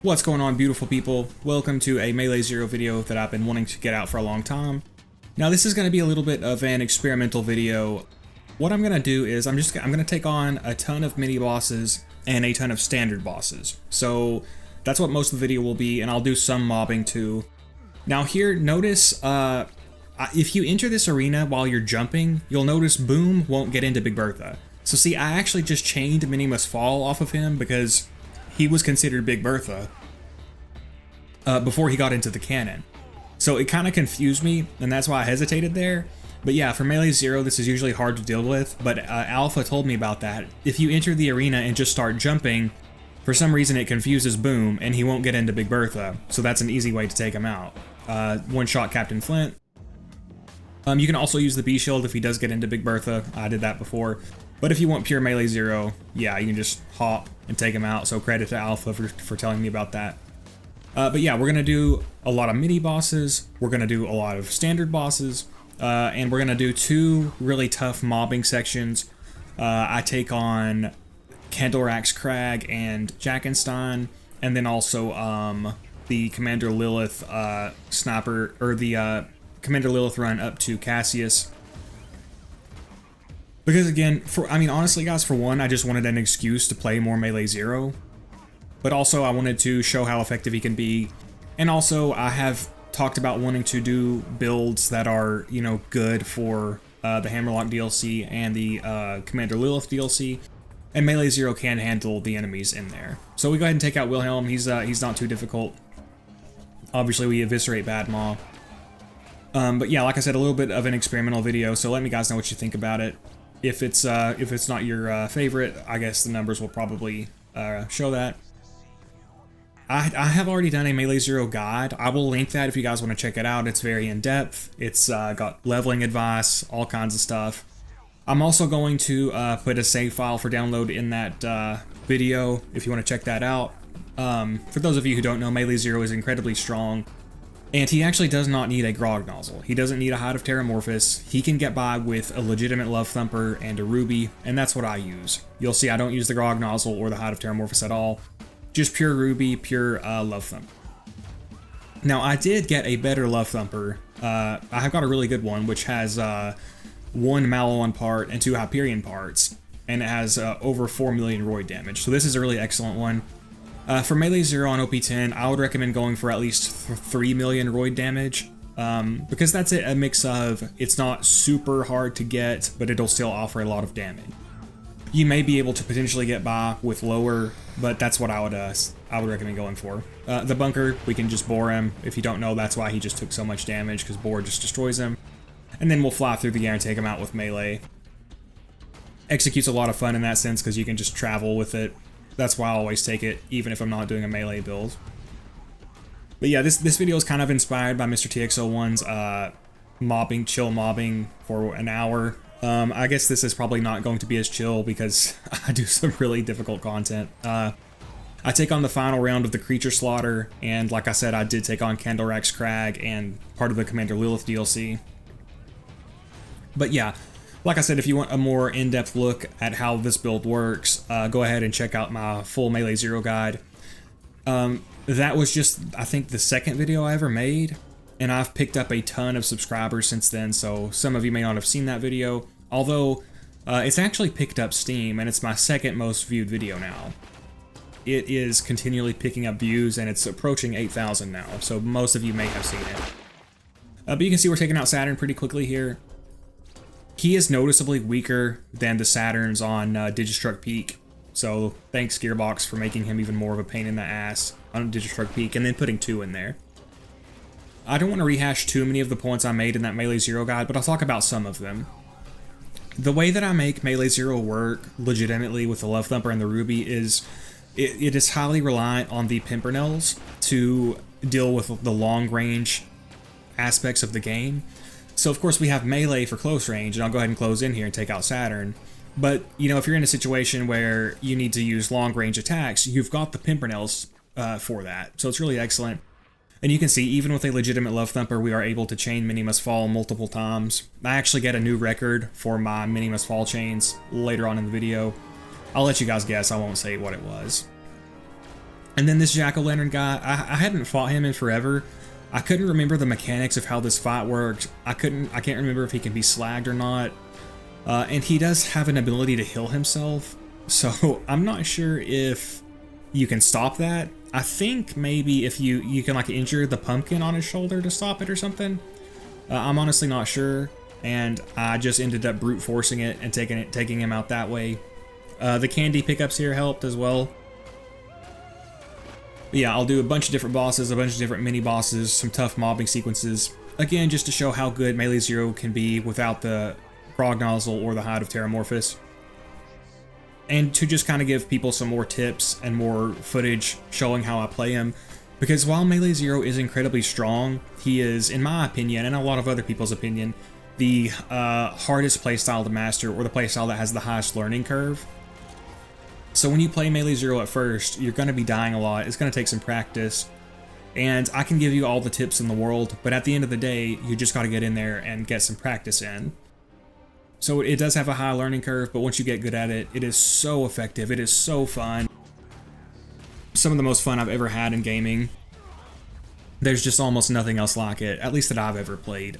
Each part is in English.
What's going on, beautiful people? Welcome to a Melee Zer0 video that I've been wanting to get out for a long time. Now this is going to be a little bit of an experimental video. What I'm going to do is I'm going to take on a ton of mini bosses and a ton of standard bosses. So that's what most of the video will be, and I'll do some mobbing too. Now here, notice if you enter this arena while you're jumping, you'll notice Boom won't get into Big Bertha. So see, I actually just chained Mini Must Fall off of him because he was considered Big Bertha before he got into the cannon. So it kind of confused me, and that's why I hesitated there. But yeah, for Melee Zer0, this is usually hard to deal with, but Alpha told me about that. If you enter the arena and just start jumping, for some reason it confuses Boom, and he won't get into Big Bertha, so that's an easy way to take him out. One-shot Captain Flint. You can also use the B-Shield if he does get into Big Bertha. I did that before. But if you want pure Melee Zer0, yeah, you can just hop and take him out, so credit to Alpha for telling me about that. But yeah, we're going to do a lot of mini bosses, we're going to do a lot of standard bosses, and we're going to do two really tough mobbing sections. I take on Candlerax Crag and Jackenstein, and then also the Commander Lilith sniper, or the Commander Lilith run up to Cassius. Because again, honestly guys, for one, I just wanted an excuse to play more Melee Zer0. But also I wanted to show how effective he can be. And also I have talked about wanting to do builds that are, you know, good for the Hammerlock DLC and the Commander Lilith DLC. And Melee Zer0 can handle the enemies in there. So we go ahead and take out Wilhelm. He's not too difficult. Obviously we eviscerate Bad Maw. But yeah, like I said, a little bit of an experimental video, so let me guys know what you think about it. If it's not your favorite, I guess the numbers will probably show that. I have already done a Melee Zer0 guide. I will link that if you guys want to check it out. It's very in-depth. It's got leveling advice, all kinds of stuff. I'm also going to put a save file for download in that video if you want to check that out. For those of you who don't know, Melee Zer0 is incredibly strong. And he actually does not need a Grog Nozzle. He doesn't need a Hide of Terramorphous. He can get by with a legitimate Love Thumper and a Ruby, and that's what I use. You'll see I don't use the Grog Nozzle or the Hide of Terramorphous at all. Just pure Ruby, pure Love Thumper. Now, I did get a better Love Thumper. I have got a really good one, which has 1 Malon part and 2 Hyperion parts, and it has over 4 million Roid damage. So this is a really excellent one. For Melee Zer0 on OP10, I would recommend going for at least 3 million Roid damage, because that's a mix of, it's not super hard to get, but it'll still offer a lot of damage. You may be able to potentially get by with lower, but that's what I would recommend going for. The bunker, we can just bore him. If you don't know, that's why he just took so much damage, because bore just destroys him. And then we'll fly through the air and take him out with melee. Execute's a lot of fun in that sense, because you can just travel with it. That's why I always take it, even if I'm not doing a melee build. But yeah, this video is kind of inspired by Mr. TX01's chill mobbing for an hour. I guess this is probably not going to be as chill because I do some really difficult content. I take on the final round of the Creature Slaughter, and like I said, I did take on Candlerax Crag and part of the Commander Lilith DLC. But yeah, like I said, if you want a more in-depth look at how this build works, go ahead and check out my full Melee Zer0 guide. That was just, I think, the second video I ever made, and I've picked up a ton of subscribers since then, so some of you may not have seen that video, although it's actually picked up steam, and it's my second most viewed video now. It is continually picking up views, and it's approaching 8,000 now, so most of you may have seen it. But you can see we're taking out Saturn pretty quickly here. He is noticeably weaker than the Saturns on Digistruct Peak, so thanks Gearbox for making him even more of a pain in the ass on Digistruct Peak, and then putting 2 in there. I don't want to rehash too many of the points I made in that Melee Zer0 guide, but I'll talk about some of them. The way that I make Melee Zer0 work legitimately with the Love Thumper and the Ruby is, it is highly reliant on the Pimpernels to deal with the long range aspects of the game. So of course we have melee for close range, and I'll go ahead and close in here and take out Saturn. But, you know, if you're in a situation where you need to use long range attacks, you've got the Pimpernels for that. So it's really excellent. And you can see, even with a legitimate Love Thumper, we are able to chain Mini Must Fall multiple times. I actually get a new record for my Mini Must Fall chains later on in the video. I'll let you guys guess, I won't say what it was. And then this Jack-o'-lantern guy, I hadn't fought him in forever. I couldn't remember the mechanics of how this fight worked. I can't remember if he can be slagged or not. And he does have an ability to heal himself, so I'm not sure if you can stop that. I think maybe if you can like injure the pumpkin on his shoulder to stop it or something. I'm honestly not sure, and I just ended up brute forcing it and taking him out that way. The candy pickups here helped as well. But yeah, I'll do a bunch of different bosses, a bunch of different mini bosses, some tough mobbing sequences. Again, just to show how good Melee Zer0 can be without the Grog Nozzle or the Hide of Terramorphous. And to just kind of give people some more tips and more footage showing how I play him. Because while Melee Zer0 is incredibly strong, he is, in my opinion, and a lot of other people's opinion, the hardest playstyle to master, or the playstyle that has the highest learning curve. So when you play Melee Zer0 at first, you're going to be dying a lot, it's going to take some practice, and I can give you all the tips in the world, but at the end of the day, you just got to get in there and get some practice in. So it does have a high learning curve, but once you get good at it, it is so effective, it is so fun. Some of the most fun I've ever had in gaming. There's just almost nothing else like it, at least that I've ever played.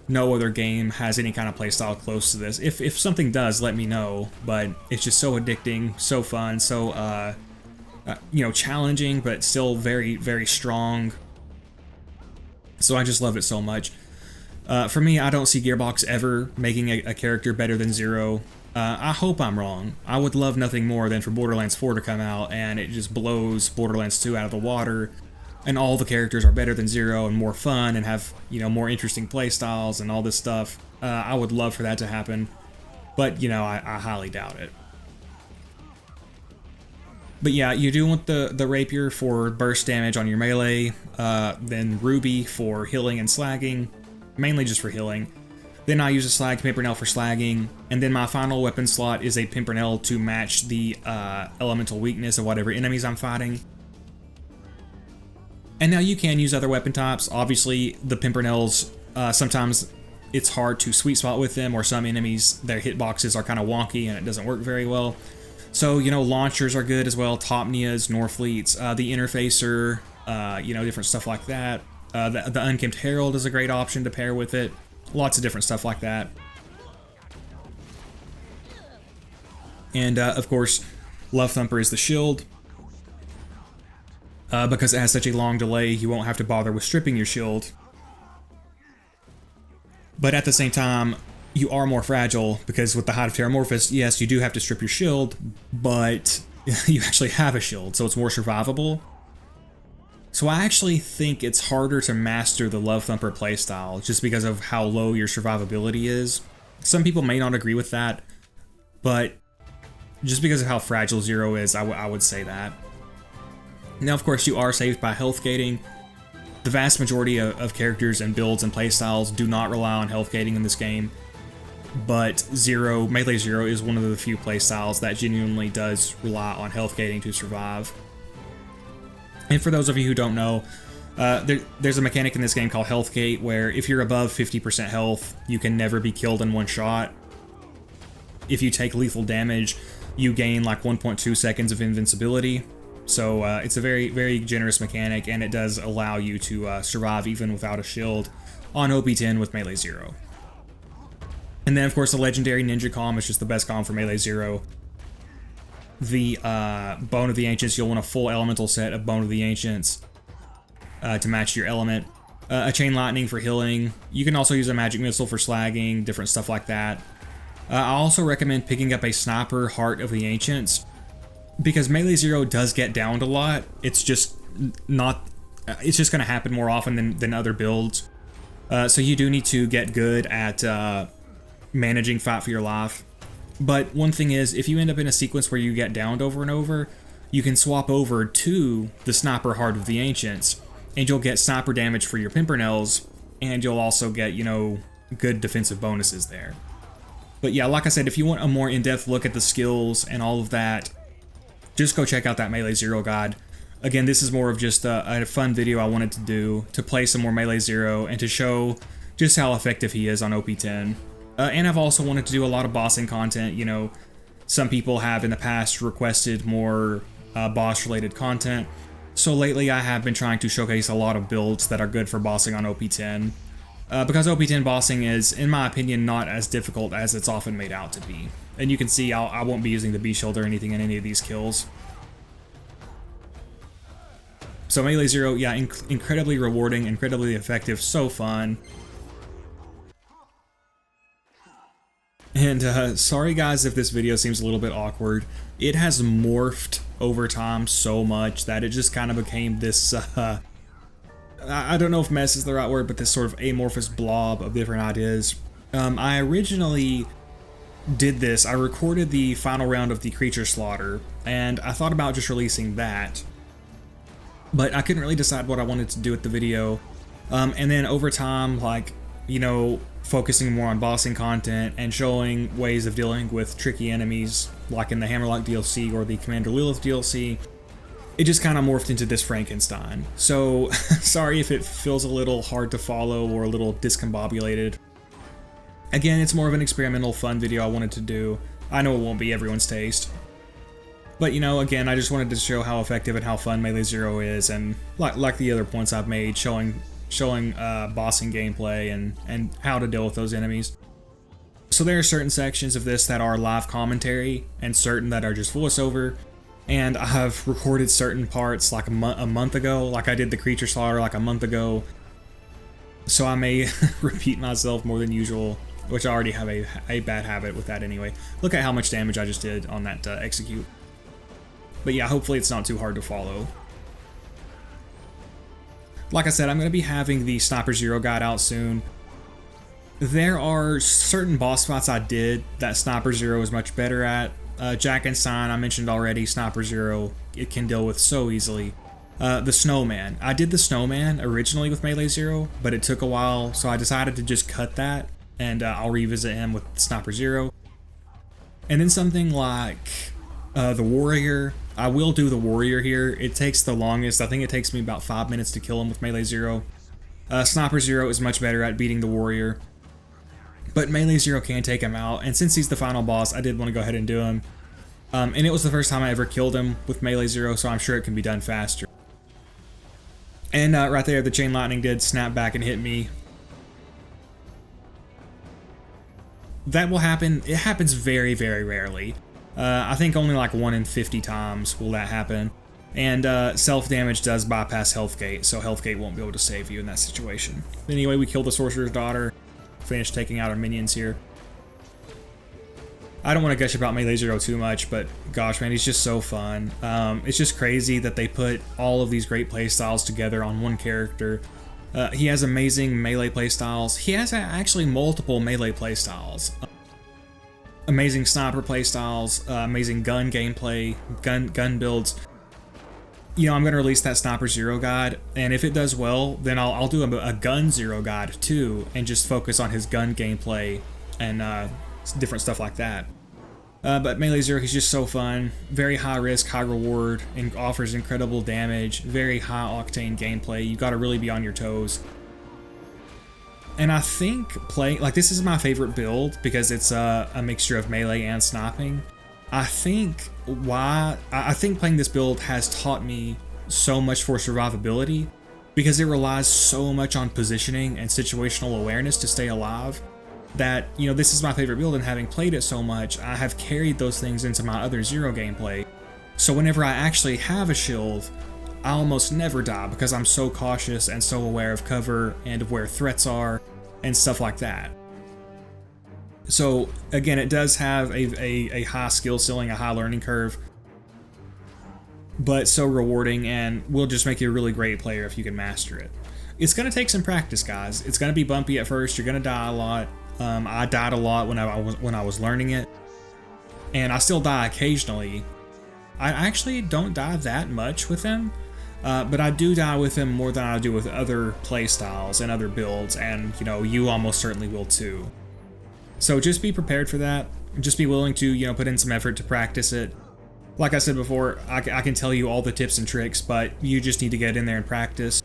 No other game has any kind of playstyle close to this. If something does, let me know, but it's just so addicting, so fun, so, you know, challenging, but still very, very strong. So I just love it so much. For me, I don't see Gearbox ever making a character better than Zer0. I hope I'm wrong. I would love nothing more than for Borderlands 4 to come out and it just blows Borderlands 2 out of the water, and all the characters are better than Zer0 and more fun and have, you know, more interesting playstyles and all this stuff. I would love for that to happen, but, you know, I highly doubt it. But yeah, you do want the Rapier for burst damage on your melee, then Ruby for healing and slagging, mainly just for healing. Then I use a Slag Pimpernel for slagging, and then my final weapon slot is a Pimpernel to match the elemental weakness of whatever enemies I'm fighting. And now you can use other weapon types. Obviously, the Pimpernels, sometimes it's hard to sweet spot with them, or some enemies, their hitboxes are kind of wonky and it doesn't work very well. So, you know, launchers are good as well, Topnias, Norfleets, the Interfacer, you know, different stuff like that. The Unkempt Herald is a great option to pair with it. Lots of different stuff like that. And, of course, Love Thumper is the shield. Because it has such a long delay, you won't have to bother with stripping your shield. But at the same time, you are more fragile, because with the Hide of Terramorphous, yes, you do have to strip your shield, but you actually have a shield, so it's more survivable. So I actually think it's harder to master the Love Thumper playstyle, just because of how low your survivability is. Some people may not agree with that, but just because of how fragile Zer0 is, I would say that. Now, of course, you are saved by health gating. The vast majority of characters and builds and playstyles do not rely on health gating in this game, but Melee Zer0 is one of the few playstyles that genuinely does rely on health gating to survive. And for those of you who don't know, there's a mechanic in this game called Health Gate, where if you're above 50% health, you can never be killed in one shot. If you take lethal damage, you gain like 1.2 seconds of invincibility. So it's a very, very generous mechanic, and it does allow you to survive even without a shield on OP10 with Melee Zer0. And then, of course, the legendary Ninja Comm is just the best comm for Melee Zer0. The Bone of the Ancients, you'll want a full elemental set of Bone of the Ancients to match your element. A Chain Lightning for healing. You can also use a Magic Missile for slagging, different stuff like that. I also recommend picking up a Sniper Heart of the Ancients, because Melee Zer0 does get downed a lot. It's just not... It's just going to happen more often than other builds. So you do need to get good at managing Fight for Your Life. But one thing is, if you end up in a sequence where you get downed over and over, you can swap over to the Sniper Heart of the Ancients, and you'll get sniper damage for your Pimpernels, and you'll also get, you know, good defensive bonuses there. But yeah, like I said, if you want a more in-depth look at the skills and all of that, just go check out that Melee Zer0 guide. Again, this is more of just a fun video I wanted to do to play some more Melee Zer0 and to show just how effective he is on OP10. And I've also wanted to do a lot of bossing content. You know, some people have in the past requested more boss-related content. So lately I have been trying to showcase a lot of builds that are good for bossing on OP10. Because OP10 bossing is, in my opinion, not as difficult as it's often made out to be. And you can see I won't be using the B-Shield or anything in any of these kills. So Melee Zer0, yeah, incredibly rewarding, incredibly effective, so fun. And sorry guys if this video seems a little bit awkward. It has morphed over time so much that it just kind of became this, I don't know if mess is the right word, but this sort of amorphous blob of different ideas. I originally did this, I recorded the final round of the creature slaughter, and I thought about just releasing that. But I couldn't really decide what I wanted to do with the video. And then over time, like, you know, focusing more on bossing content and showing ways of dealing with tricky enemies, like in the Hammerlock DLC or the Commander Lilith DLC, it just kind of morphed into this Frankenstein. So, sorry if it feels a little hard to follow or a little discombobulated. Again, it's more of an experimental, fun video I wanted to do. I know it won't be everyone's taste. But, you know, again, I just wanted to show how effective and how fun Melee Zer0 is, and like the other points I've made, showing bossing gameplay and how to deal with those enemies. So there are certain sections of this that are live commentary and certain that are just voiceover, and I have recorded certain parts like a month ago, like I did the creature slaughter like a month ago, so I may repeat myself more than usual, which I already have a bad habit with that anyway. Look at how much damage I just did on that execute. But yeah, hopefully it's not too hard to follow. Like I said, I'm going to be having the Sniper Zer0 guide out soon. There are certain boss fights I did that Sniper Zer0 is much better at. Jacques, I mentioned already, Sniper Zer0, it can deal with so easily. The Snowman. I did the Snowman originally with Melee Zer0, but it took a while, so I decided to just cut that, and I'll revisit him with Sniper Zer0. And then something like the Warrior. I will do the Warrior here. It takes the longest. I think it takes me about 5 minutes to kill him with Melee Zer0. Sniper Zer0 is much better at beating the Warrior. But Melee Zer0 can take him out, and since he's the final boss, I did want to go ahead and do him. And it was the first time I ever killed him with Melee Zer0, so I'm sure it can be done faster. And right there, the Chain Lightning did snap back and hit me. That will happen. It happens very, very rarely. I think only like 1 in 50 times will that happen. And self-damage does bypass Health Gate, so Health Gate won't be able to save you in that situation. Anyway, we killed the Sorcerer's daughter. Finished taking out our minions here. I don't want to gush about Melee Zer0 too much, but gosh man, he's just so fun. It's just crazy that they put all of these great playstyles together on one character. He has amazing melee playstyles. He has actually multiple melee playstyles. Amazing sniper playstyles, amazing gun gameplay, gun builds. You know, I'm going to release that Sniper Zer0 guide, and if it does well, then I'll do a gun Zer0 guide too, and just focus on his gun gameplay and different stuff like that. But Melee Zer0, he's just so fun, very high risk, high reward, and offers incredible damage, very high octane gameplay. You got to really be on your toes. And I think playing, like, this is my favorite build because it's a mixture of melee and sniping. I think playing this build has taught me so much for survivability because it relies so much on positioning and situational awareness to stay alive that, you know, this is my favorite build, and having played it so much, I have carried those things into my other Zer0 gameplay. So whenever I actually have a shield, I almost never die because I'm so cautious and so aware of cover and of where threats are and stuff like that. So again, it does have a high skill ceiling, a high learning curve, but so rewarding, and will just make you a really great player if you can master it. It's going to take some practice, guys. It's going to be bumpy at first. You're going to die a lot. I died a lot when I was learning it, and I still die occasionally. I actually don't die that much with him, but I do die with him more than I do with other playstyles and other builds, and you know, you almost certainly will too. So just be prepared for that. Just be willing to, you know, put in some effort to practice it. Like I said before, I can tell you all the tips and tricks, but you just need to get in there and practice.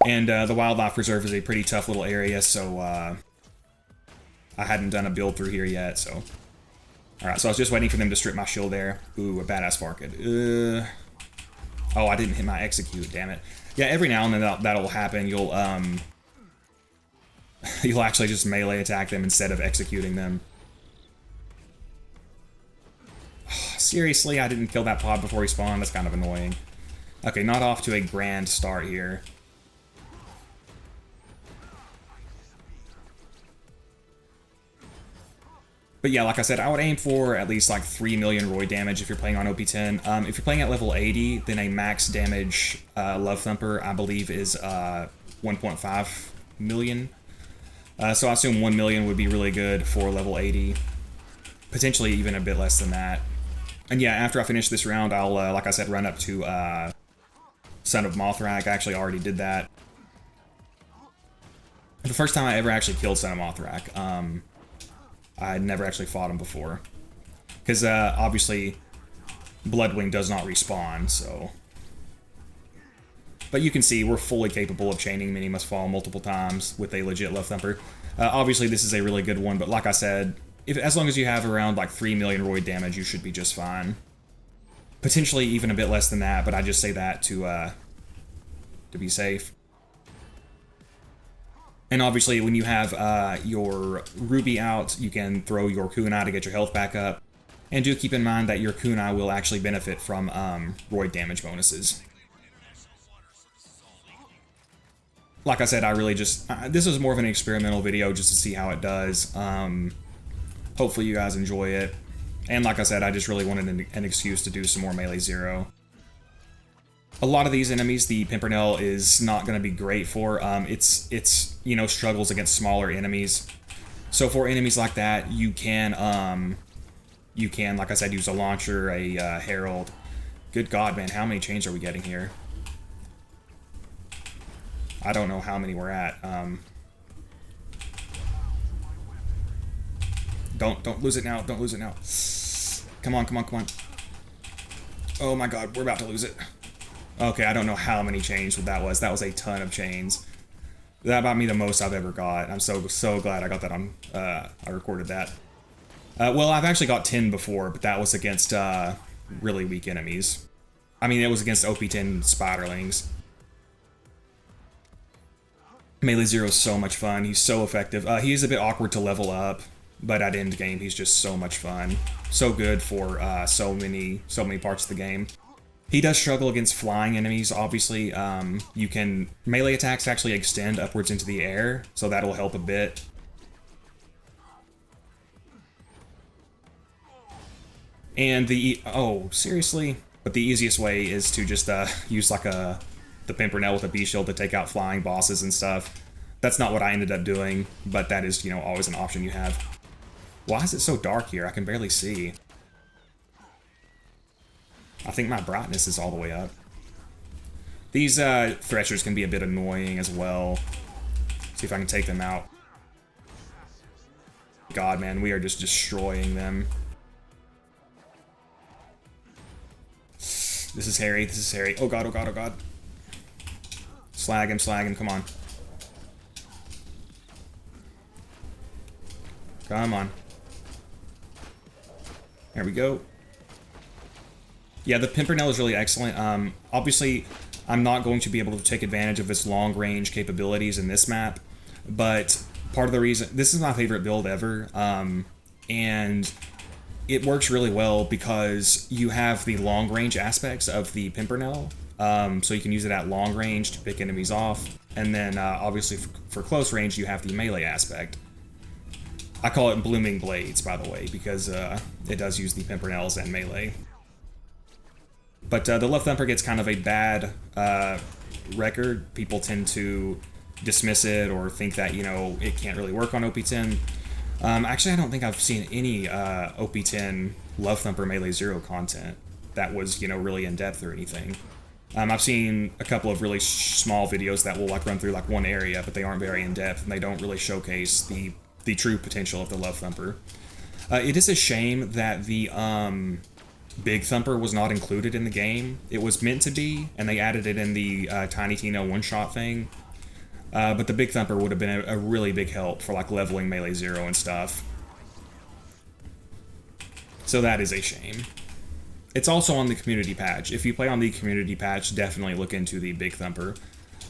And the Wildlife Reserve is a pretty tough little area, so I hadn't done a build through here yet, so. Alright, so I was just waiting for them to strip my shield there. Ooh, a badass Farkid. Oh, I didn't hit my execute, damn it. Yeah, every now and then that'll happen. You'll you'll actually just melee attack them instead of executing them. Seriously, I didn't kill that pod before he spawned. That's kind of annoying. Okay, not off to a grand start here. But yeah, like I said, I would aim for at least like 3 million roid damage if you're playing on OP10. If you're playing at level 80, then a max damage Love Thumper, I believe, is 1.5 million. So I assume 1 million would be really good for level 80. Potentially even a bit less than that. And yeah, after I finish this round, I'll, like I said, run up to Son of Mothrakk. I actually already did that. The first time I ever actually killed Son of Mothrakk. I had never actually fought him before. Because, obviously, Bloodwing does not respawn, so... But you can see we're fully capable of chaining Mini Must Fall multiple times with a legit Love Thumper. Obviously, this is a really good one, but like I said, as long as you have around, like, 3 million roid damage, you should be just fine. Potentially even a bit less than that, but I just say that to be safe. And obviously, when you have your Ruby out, you can throw your Kunai to get your health back up. And do keep in mind that your Kunai will actually benefit from roid damage bonuses. Like I said, I really just... this was more of an experimental video just to see how it does. Hopefully you guys enjoy it. And like I said, I just really wanted an excuse to do some more Melee Zer0. A lot of these enemies, the Pimpernel is not going to be great for. It's you know, struggles against smaller enemies. So for enemies like that, you can, like I said, use a launcher, a herald. Good God, man, how many chains are we getting here? I don't know how many we're at. Don't lose it now. Don't lose it now. Come on, come on, come on. Oh my God, we're about to lose it. Okay, I don't know how many chains that was. That was a ton of chains. That about me the most I've ever got. I'm so glad I got that on. I recorded that. Well, I've actually got 10 before, but that was against really weak enemies. I mean, it was against OP10 Spiderlings. Melee Zer0 is so much fun. He's so effective. He is a bit awkward to level up, but at end game, he's just so much fun. So good for so many parts of the game. He does struggle against flying enemies, obviously. You can... Melee attacks actually extend upwards into the air, so that'll help a bit. And the... Oh, seriously? But the easiest way is to just use like the Pimpernel with a B-Shield to take out flying bosses and stuff. That's not what I ended up doing, but that is, you know, always an option you have. Why is it so dark here? I can barely see. I think my brightness is all the way up. These Threshers can be a bit annoying as well. See if I can take them out. God, man, we are just destroying them. This is hairy, this is hairy. Oh God, oh God, oh God. Slag him, come on. Come on. There we go. Yeah, the Pimpernel is really excellent. Obviously, I'm not going to be able to take advantage of its long-range capabilities in this map, but part of the reason... This is my favorite build ever, and it works really well because you have the long-range aspects of the Pimpernel, so you can use it at long range to pick enemies off, and then obviously for close range you have the melee aspect. I call it Blooming Blades, by the way, because it does use the Pimpernels and melee. But the Love Thumper gets kind of a bad record. People tend to dismiss it or think that, you know, it can't really work on OP10. Actually, I don't think I've seen any OP10 Love Thumper Melee Zer0 content that was, you know, really in-depth or anything. I've seen a couple of really small videos that will like run through like one area, but they aren't very in-depth and they don't really showcase the true potential of the Love Thumper. It is a shame that the Big Thumper was not included in the game. It was meant to be, and they added it in the Tiny Tina one-shot thing. But the Big Thumper would have been a really big help for like leveling Melee Zer0 and stuff. So that is a shame. It's also on the community patch. If you play on the community patch, definitely look into the Big Thumper.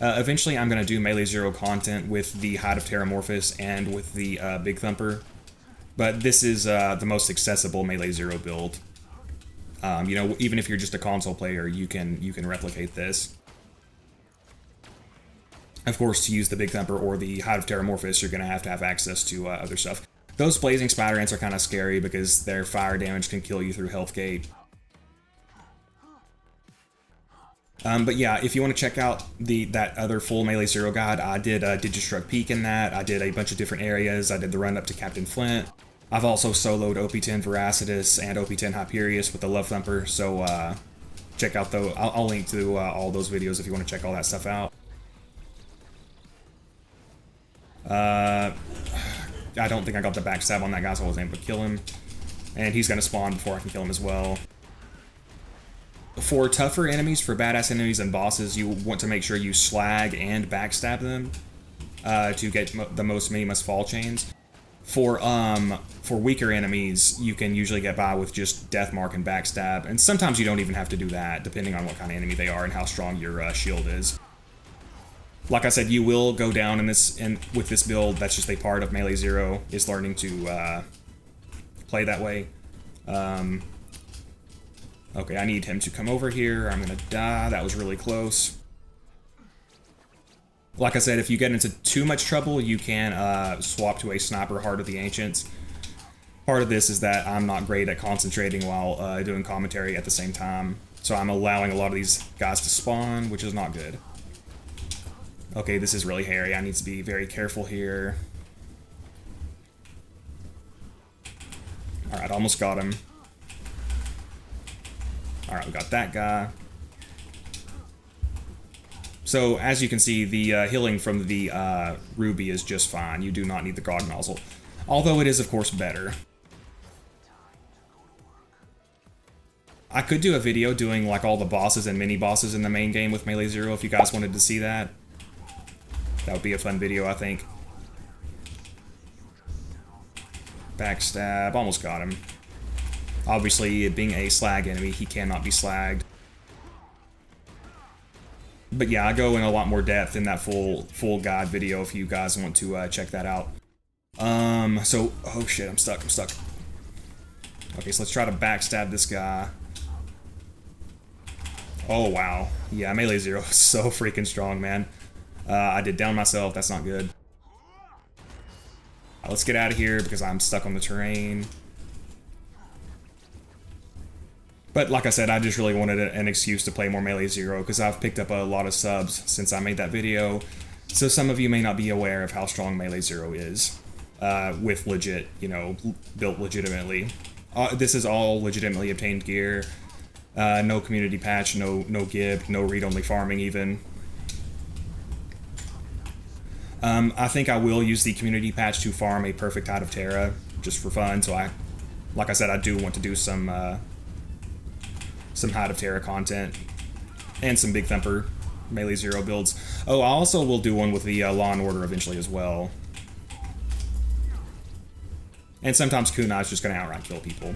Eventually, I'm going to do Melee Zer0 content with the Hide of Terramorphous and with the Big Thumper. But this is the most accessible Melee Zer0 build. You know, even if you're just a console player, you can replicate this. Of course, to use the Big Thumper or the Hide of Terramorphous, you're going to have access to other stuff. Those Blazing Spider Ants are kind of scary because their fire damage can kill you through Health Gate. But yeah, if you want to check out that other full Melee Zer0 guide, I did Digistruct Peak in that. I did a bunch of different areas. I did the run up to Captain Flint. I've also soloed OP10 Veracitus and OP10 Hyperius with the Love Thumper, so check out those. I'll link to all those videos if you want to check all that stuff out. I don't think I got the backstab on that guy, so I wasn't able to kill him. And he's going to spawn before I can kill him as well. For tougher enemies, for badass enemies and bosses, you want to make sure you slag and backstab them to get the most must fall chains. For weaker enemies, you can usually get by with just Deathmark and backstab, and sometimes you don't even have to do that, depending on what kind of enemy they are and how strong your shield is. Like I said, you will go down with this build. That's just a part of Melee Zer0, is learning to play that way. Okay, I need him to come over here. I'm gonna die. That was really close. Like I said, if you get into too much trouble, you can swap to a Sniper Heart of the Ancients. Part of this is that I'm not great at concentrating while doing commentary at the same time, so I'm allowing a lot of these guys to spawn, which is not good. Okay, this is really hairy. I need to be very careful here. Alright, almost got him. Alright, we got that guy. So, as you can see, the healing from the Ruby is just fine. You do not need the Grog Nozzle. Although it is, of course, better. I could do a video doing, like, all the bosses and mini-bosses in the main game with Melee Zer0 if you guys wanted to see that. That would be a fun video, I think. Backstab. Almost got him. Obviously, being a slag enemy, he cannot be slagged. But yeah, I go in a lot more depth in that full guide video if you guys want to check that out. Oh shit, I'm stuck. Okay, so let's try to backstab this guy. Oh wow. Yeah, Melee Zer0 is so freaking strong, man. I did down myself, that's not good. Let's get out of here because I'm stuck on the terrain. But like I said, I just really wanted an excuse to play more Melee Zer0 because I've picked up a lot of subs since I made that video. So some of you may not be aware of how strong Melee Zer0 is with legit, you know, built legitimately. This is all legitimately obtained gear. No community patch, no gib, no read-only farming even. I think I will use the community patch to farm a perfect Hide of Terra just for fun. So like I said, I do want to do some Hide of Terra content and some Big Thumper Melee Zer0 builds. Oh, I also will do one with the Law and Order eventually as well. And sometimes Kunai's just going to outright kill people.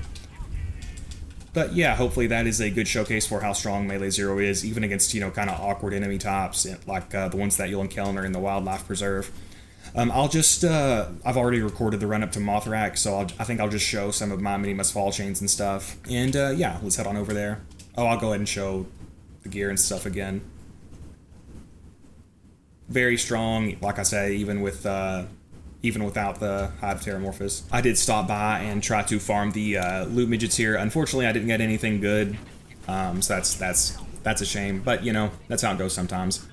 But yeah, hopefully that is a good showcase for how strong Melee Zer0 is, even against, you know, kind of awkward enemy types, like the ones that you'll encounter in the Wildlife Preserve. I'll just, I've already recorded the run up to Mothrakk, so I think I'll just show some of my must fall chains and stuff. And yeah, let's head on over there. Oh, I'll go ahead and show the gear and stuff again. Very strong, like I say, even without the Hide of Terramorphous. I did stop by and try to farm the loot midgets here. Unfortunately, I didn't get anything good, so that's a shame. But you know, that's how it goes sometimes.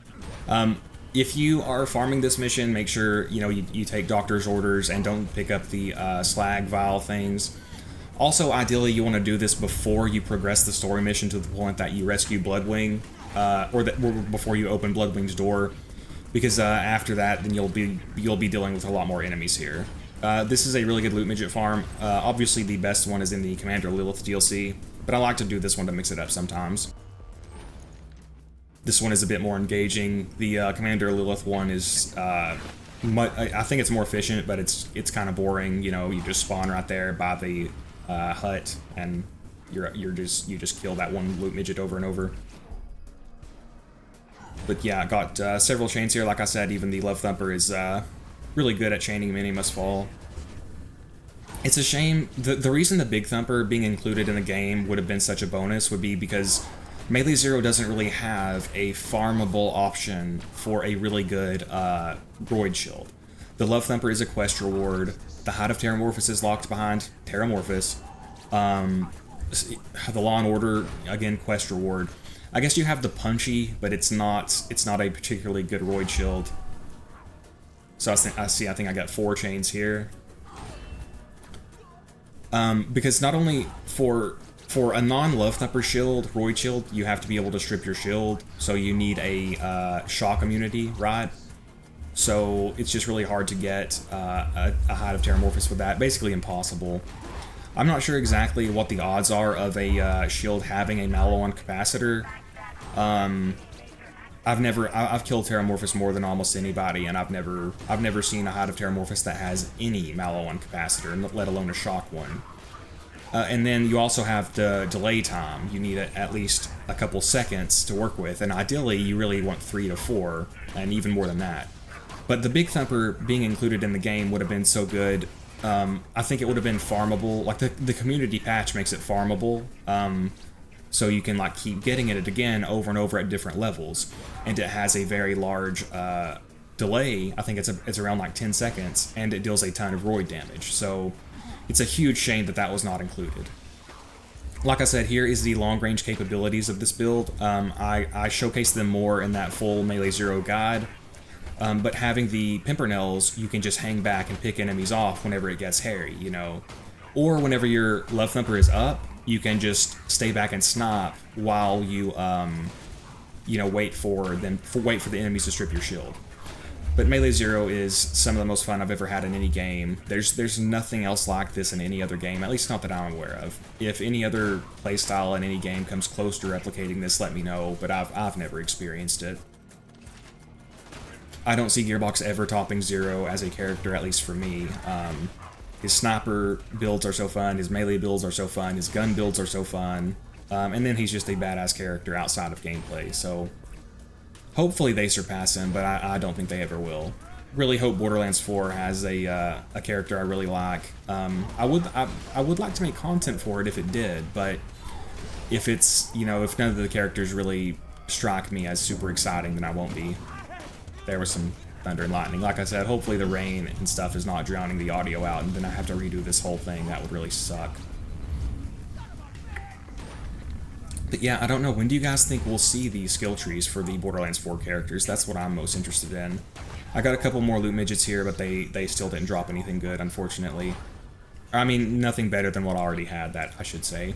If you are farming this mission, make sure you take doctor's orders and don't pick up the slag vial things. Also, ideally, you want to do this before you progress the story mission to the point that you rescue Bloodwing, or before you open Bloodwing's door. Because after that, then you'll be dealing with a lot more enemies here. This is a really good loot midget farm. Obviously, the best one is in the Commander Lilith DLC, but I like to do this one to mix it up sometimes. This one is a bit more engaging. The Commander Lilith one is, I think it's more efficient, but it's kind of boring. You know, you just spawn right there by the hut and you just kill that one loot midget over and over. But yeah, got several chains here. Like I said, even the Love Thumper is really good at chaining Many Must Fall. It's a shame. The reason the Big Thumper being included in the game would have been such a bonus would be because Melee Zer0 doesn't really have a farmable option for a really good Roid Shield. The Love Thumper is a quest reward. The Hide of Terramorphous is locked behind Terramorphous. The Law and Order, again, quest reward. I guess you have the Punchy, but it's not a particularly good Roid Shield. So I think I got 4 chains here. Because not only for a non-Love Thumper shield, Roid Shield, you have to be able to strip your shield, so you need a shock immunity, right? So it's just really hard to get a Hide of Terramorphous with that. Basically impossible. I'm not sure exactly what the odds are of a shield having a Mallow capacitor. I've killed Terramorphous more than almost anybody, and I've never seen a Hide of Terramorphous that has any Mallow capacitor, let alone a shock one. And then you also have the delay time. You need at least a couple seconds to work with, and ideally you really want 3 to 4, and even more than that. But the Big Thumper being included in the game would have been so good. I think it would have been farmable. Like the community patch makes it farmable. So you can like keep getting it again over and over at different levels, and it has a very large delay. I think it's around like 10 seconds, and it deals a ton of Roid damage. So it's a huge shame that that was not included. Like I said, here is the long-range capabilities of this build. I showcased them more in that full Melee Zer0 guide, but having the Pimpernels, you can just hang back and pick enemies off whenever it gets hairy, you know, or whenever your Love Thumper is up. You can just stay back and snipe while you, wait for the enemies to strip your shield. But Melee Zer0 is some of the most fun I've ever had in any game. There's nothing else like this in any other game, at least not that I'm aware of. If any other playstyle in any game comes close to replicating this, let me know, but I've never experienced it. I don't see Gearbox ever topping Zer0 as a character, at least for me. His sniper builds are so fun, his melee builds are so fun, his gun builds are so fun, and then he's just a badass character outside of gameplay, so hopefully they surpass him, but I don't think they ever will. Really hope Borderlands 4 has a character I really like. I would like to make content for it if it did, but if it's, if none of the characters really strike me as super exciting, then I won't be. There was some thunder and lightning. Like I said, hopefully the rain and stuff is not drowning the audio out, and then I have to redo this whole thing. That would really suck. But yeah, I don't know. When do you guys think we'll see the skill trees for the Borderlands 4 characters? That's what I'm most interested in. I got a couple more loot midgets here, but they still didn't drop anything good, unfortunately. I mean, nothing better than what I already had, that I should say.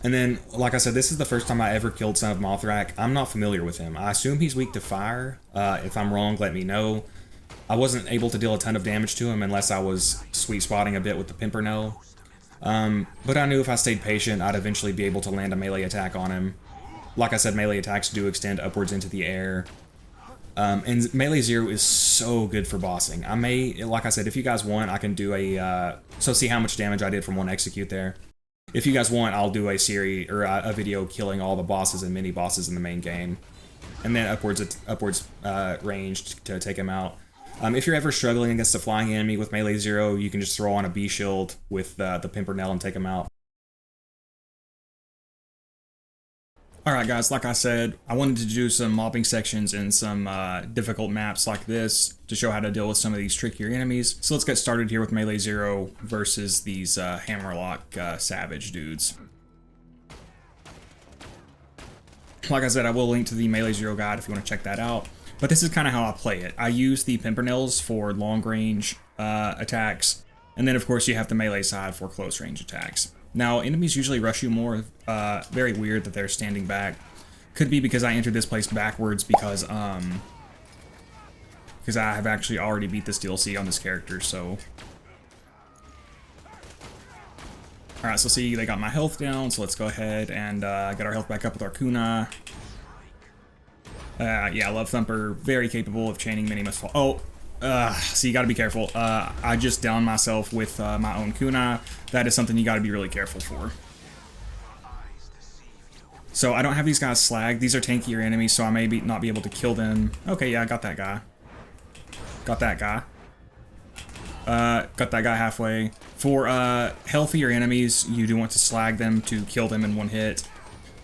And then, like I said, this is the first time I ever killed Son of Mothrakk. I'm not familiar with him. I assume he's weak to fire. If I'm wrong, let me know. I wasn't able to deal a ton of damage to him unless I was sweet spotting a bit with the Pimpernel. But I knew if I stayed patient, I'd eventually be able to land a melee attack on him. Like I said, melee attacks do extend upwards into the air. And Melee Zer0 is so good for bossing. I may, like I said, if you guys want, I can do a, so see how much damage I did from one execute there. If you guys want, I'll do a series, or a video killing all the bosses and mini-bosses in the main game. And then upwards range to take him out. If you're ever struggling against a flying enemy with Melee Zer0, you can just throw on a B-shield with the Pimpernel and take him out. Alright guys, like I said, I wanted to do some mobbing sections and some difficult maps like this to show how to deal with some of these trickier enemies. So let's get started here with Melee Zer0 versus these Hammerlock Savage dudes. Like I said, I will link to the Melee Zer0 guide if you want to check that out. But this is kind of how I play it. I use the Pimpernels for long range attacks, and then of course you have the melee side for close range attacks. Now, enemies usually rush you more. Very weird that they're standing back. Could be because I entered this place backwards because I have actually already beat this DLC on this character, so. Alright, so see, they got my health down, so let's go ahead and get our health back up with our Kunai. Yeah, Love Thumper, very capable of chaining Many Must Fall. Oh, So you gotta be careful. I just downed myself with my own kunai. That is something you gotta be really careful for. So I don't have these guys slagged. These are tankier enemies, so I may not be able to kill them. Okay, yeah, I got that guy. Got that guy. Got that guy halfway. For healthier enemies, you do want to slag them to kill them in one hit.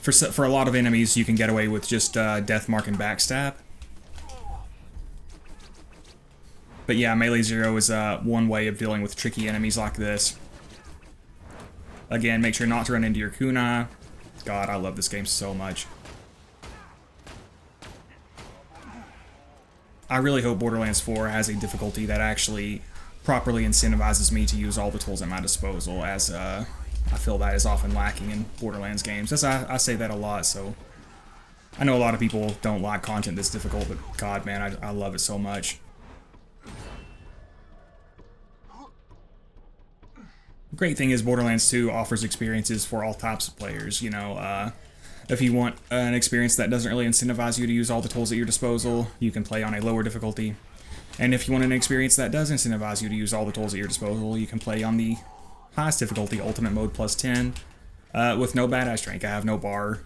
For a lot of enemies, you can get away with just Death Mark and Backstab. But yeah, Melee Zer0 is one way of dealing with tricky enemies like this. Again, make sure not to run into your kunai. God, I love this game so much. I really hope Borderlands 4 has a difficulty that actually properly incentivizes me to use all the tools at my disposal, as I feel that is often lacking in Borderlands games. As I say that a lot, so I know a lot of people don't like content this difficult, but God, man, I love it so much. The great thing is Borderlands 2 offers experiences for all types of players. You know, if you want an experience that doesn't really incentivize you to use all the tools at your disposal, you can play on a lower difficulty. And if you want an experience that does incentivize you to use all the tools at your disposal, you can play on the highest difficulty, Ultimate Mode plus 10, with no badass rank. I have no bar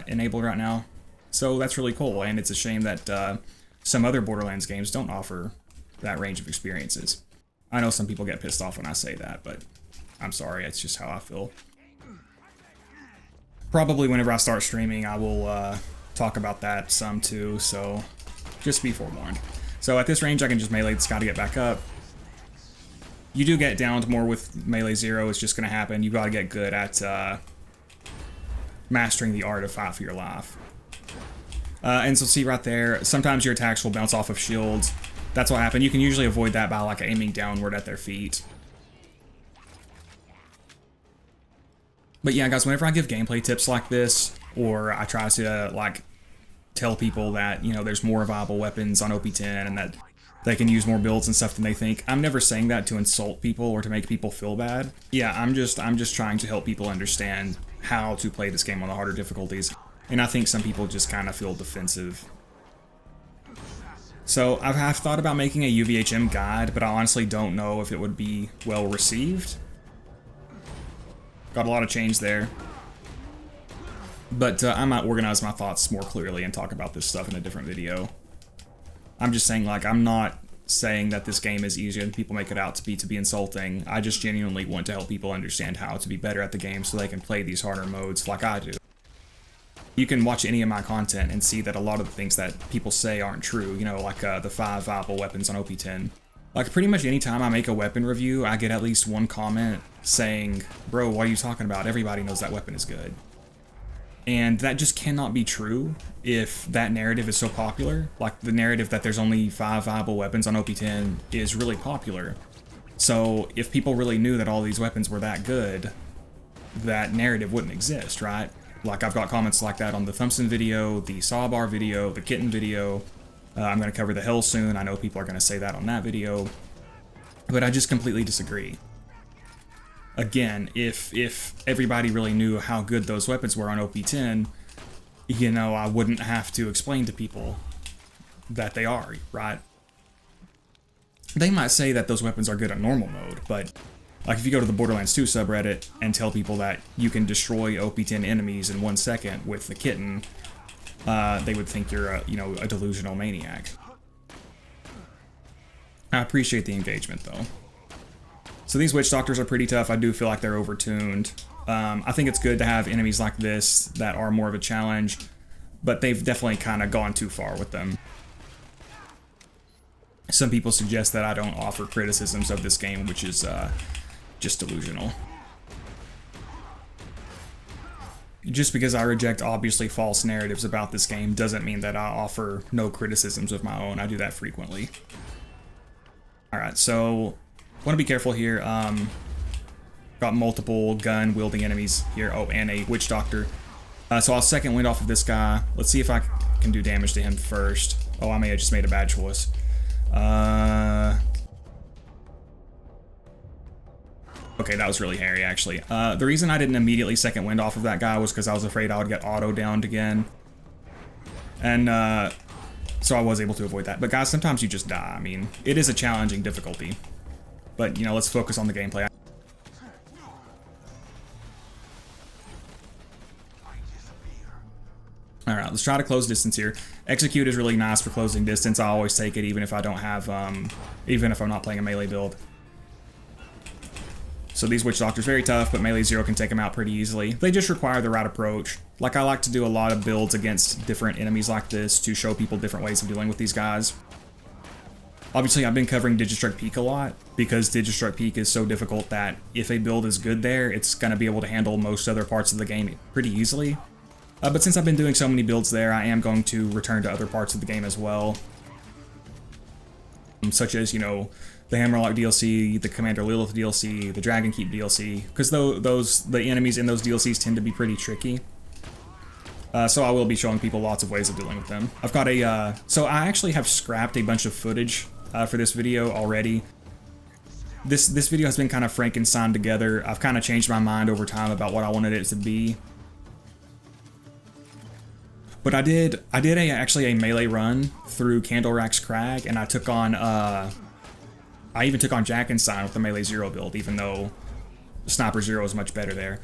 enabled right now, so that's really cool. And it's a shame that some other Borderlands games don't offer that range of experiences. I know some people get pissed off when I say that, but I'm sorry, it's just how I feel. Probably whenever I start streaming, I will talk about that some too, so just be forewarned. So at this range, I can just melee this guy to get back up. You do get downed more with Melee Zer0, it's just going to happen. You've got to get good at mastering the art of fight for your life. And so see right there, sometimes your attacks will bounce off of shields. That's what happened. You can usually avoid that by like aiming downward at their feet. But yeah, guys, whenever I give gameplay tips like this, or I try to like tell people that, you know, there's more viable weapons on OP10 and that they can use more builds and stuff than they think, I'm never saying that to insult people or to make people feel bad. Yeah, I'm just trying to help people understand how to play this game on the harder difficulties. And I think some people just kind of feel defensive. So I've thought about making a UVHM guide, but I honestly don't know if it would be well received. Got a lot of change there. But I might organize my thoughts more clearly and talk about this stuff in a different video. I'm just saying, like, I'm not saying that this game is easier than people make it out to be insulting. I just genuinely want to help people understand how to be better at the game so they can play these harder modes like I do. You can watch any of my content and see that a lot of the things that people say aren't true, you know, like the 5 viable weapons on OP10. Like, pretty much any time I make a weapon review, I get at least one comment saying, bro, what are you talking about? Everybody knows that weapon is good. And that just cannot be true if that narrative is so popular. Like, the narrative that there's only 5 viable weapons on OP10 is really popular. So, if people really knew that all these weapons were that good, that narrative wouldn't exist, right? Like, I've got comments like that on the Thumpson video, the Sawbar video, the Kitten video. I'm going to cover the Hell soon. I know people are going to say that on that video. But I just completely disagree. Again, if everybody really knew how good those weapons were on OP10, you know, I wouldn't have to explain to people that they are, right? They might say that those weapons are good on normal mode, but like if you go to the Borderlands 2 subreddit and tell people that you can destroy OP10 enemies in 1 second with the kitten, they would think you're a delusional maniac. I appreciate the engagement though. So these witch doctors are pretty tough. I do feel like they're overtuned. I think it's good to have enemies like this that are more of a challenge, but they've definitely kind of gone too far with them. Some people suggest that I don't offer criticisms of this game, which is just delusional. Just because I reject obviously false narratives about this game doesn't mean that I offer no criticisms of my own. I do that frequently. Alright, so want to be careful here. Got multiple gun-wielding enemies here. Oh, and a witch doctor. So I'll second wind off of this guy. Let's see if I can do damage to him first. Oh, I may have just made a bad choice. Okay, that was really hairy, actually. The reason I didn't immediately second wind off of that guy was because I was afraid I would get auto-downed again. And So I was able to avoid that. But guys, sometimes you just die. I mean, it is a challenging difficulty. But, you know, let's focus on the gameplay. Alright, let's try to close distance here. Execute is really nice for closing distance. I always take it even if I don't have, even if I'm not playing a melee build. So these Witch Doctors very tough, but Melee Zer0 can take them out pretty easily. They just require the right approach. Like, I like to do a lot of builds against different enemies like this to show people different ways of dealing with these guys. Obviously, I've been covering Digistruct Peak a lot, because Digistruct Peak is so difficult that if a build is good there, it's going to be able to handle most other parts of the game pretty easily. But since I've been doing so many builds there, I am going to return to other parts of the game as well. Such as, you know, the Hammerlock DLC, the Commander Lilith DLC, the Dragon Keep DLC, because the enemies in those DLCs tend to be pretty tricky. So I will be showing people lots of ways of dealing with them. I've got a, so I actually have scrapped a bunch of footage for this video already. This video has been kind of Frankenstein together. I've kind of changed my mind over time about what I wanted it to be. But I did actually a melee run through Candlerack's Crag, and I took on, I even took on Jacques with the Melee Zer0 build, even though Sniper Zer0 is much better there.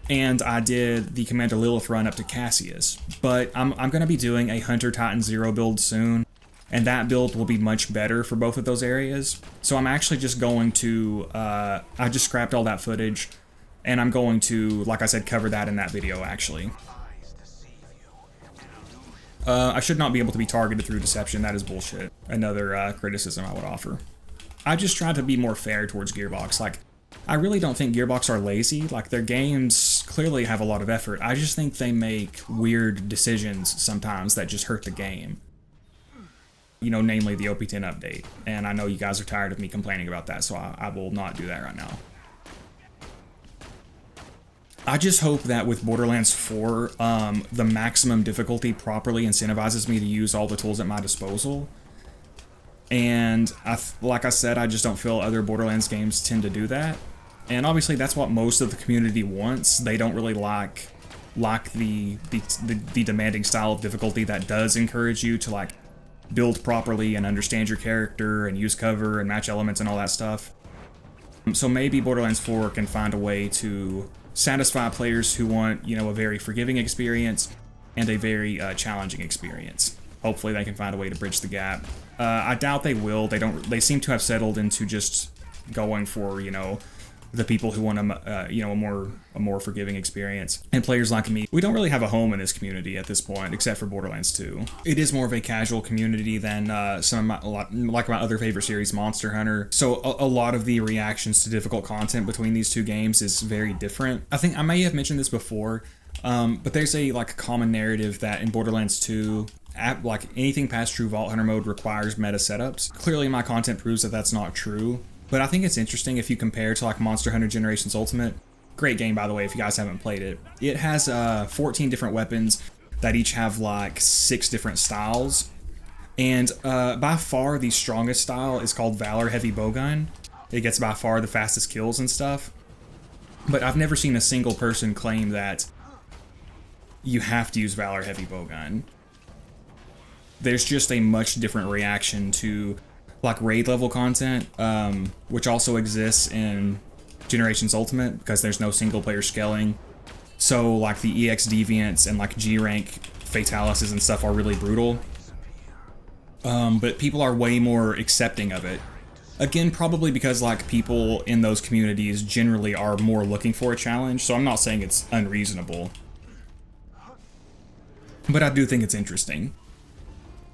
And I did the Commander Lilith run up to Cassius. But I'm going to be doing a Hunter Titan Zer0 build soon, and that build will be much better for both of those areas. So I'm actually just going to, I just scrapped all that footage, and I'm going to, like I said, cover that in that video actually. I should not be able to be targeted through deception. That is bullshit. Another criticism I would offer. I just try to be more fair towards Gearbox. Like, I really don't think Gearbox are lazy. Like, their games clearly have a lot of effort. I just think they make weird decisions sometimes that just hurt the game. You know, namely the OP10 update. And I know you guys are tired of me complaining about that, so I will not do that right now. I just hope that with Borderlands 4, the maximum difficulty properly incentivizes me to use all the tools at my disposal. And like I said, I just don't feel other Borderlands games tend to do that. And obviously that's what most of the community wants. They don't really like the demanding style of difficulty that does encourage you to like build properly and understand your character and use cover and match elements and all that stuff. So maybe Borderlands 4 can find a way to satisfy players who want, you know, a very forgiving experience and a very challenging experience. Hopefully they can find a way to bridge the gap. I doubt they will. They seem to have settled into just going for, you know, the people who want you know, a more forgiving experience. And players like me, we don't really have a home in this community at this point, except for Borderlands 2. It is more of a casual community than some of my other favorite series, Monster Hunter. So a lot of the reactions to difficult content between these two games is very different. I think I may have mentioned this before, but there's a like common narrative that in Borderlands 2, like anything past True Vault Hunter mode requires meta setups. Clearly my content proves that that's not true. But I think it's interesting if you compare to like Monster Hunter Generations Ultimate. Great game, by the way, if you guys haven't played it. It has 14 different weapons that each have like 6 different styles. And by far the strongest style is called Valor Heavy Bowgun. It gets by far the fastest kills and stuff. But I've never seen a single person claim that you have to use Valor Heavy Bowgun. There's just a much different reaction to like raid level content, which also exists in Generations Ultimate because there's no single player scaling. So like the EX Deviants and like G rank Fatalises and stuff are really brutal. But people are way more accepting of it. Again, probably because like people in those communities generally are more looking for a challenge, so I'm not saying it's unreasonable. But I do think it's interesting.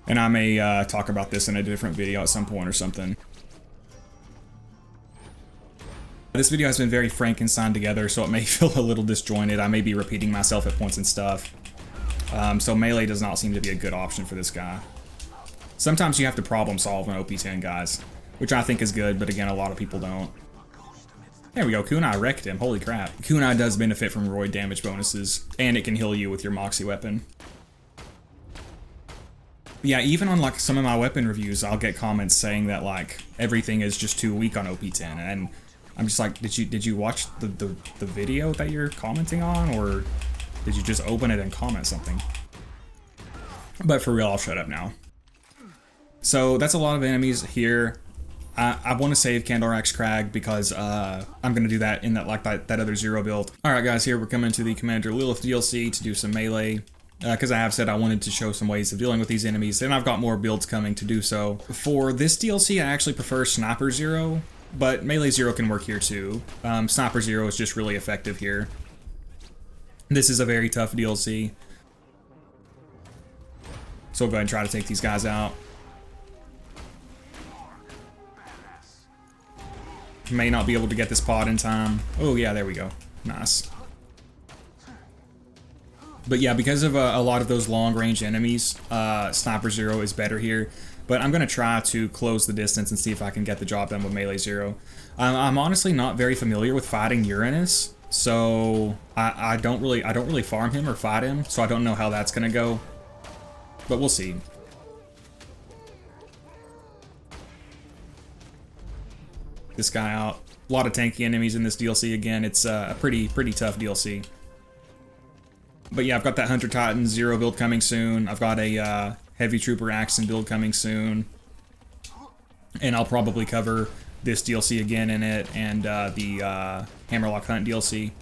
And I may talk about this in a different video at some point or something. This video has been very Frankenstein together, so it may feel a little disjointed. I may be repeating myself at points and stuff. So melee does not seem to be a good option for this guy. Sometimes you have to problem solve in OP10, guys, which I think is good, but again, a lot of people don't. There we go, Kunai wrecked him, holy crap. Kunai does benefit from roid damage bonuses, and it can heal you with your Moxie weapon. Yeah, even on like some of my weapon reviews, I'll get comments saying that like everything is just too weak on OP10, and I'm just like, did you watch the video that you're commenting on, or did you just open it and comment something? But for real, I'll shut up now. So that's a lot of enemies here. I want to save Candorax Crag because I'm going to do that in that that other Zero build. Alright guys, here we're coming to the Commander Lilith DLC to do some melee. Because I have said I wanted to show some ways of dealing with these enemies, and I've got more builds coming to do so. For this DLC, I actually prefer Sniper Zero, but Melee Zero can work here too. Sniper Zero is just really effective here. This is a very tough DLC. So we'll go ahead and try to take these guys out. May not be able to get this pod in time. Oh yeah, there we go. Nice. But yeah, because of a lot of those long-range enemies, Sniper Zero is better here. But I'm going to try to close the distance and see if I can get the job done with Melee Zero. I'm honestly not very familiar with fighting Uranus, so I don't really farm him or fight him, so I don't know how that's going to go. But we'll see. This guy out. A lot of tanky enemies in this DLC again. It's a pretty tough DLC. But yeah, I've got that Hunter Titan Zero build coming soon. I've got a Heavy Trooper Axon build coming soon. And I'll probably cover this DLC again in it and the Hammerlock Hunt DLC.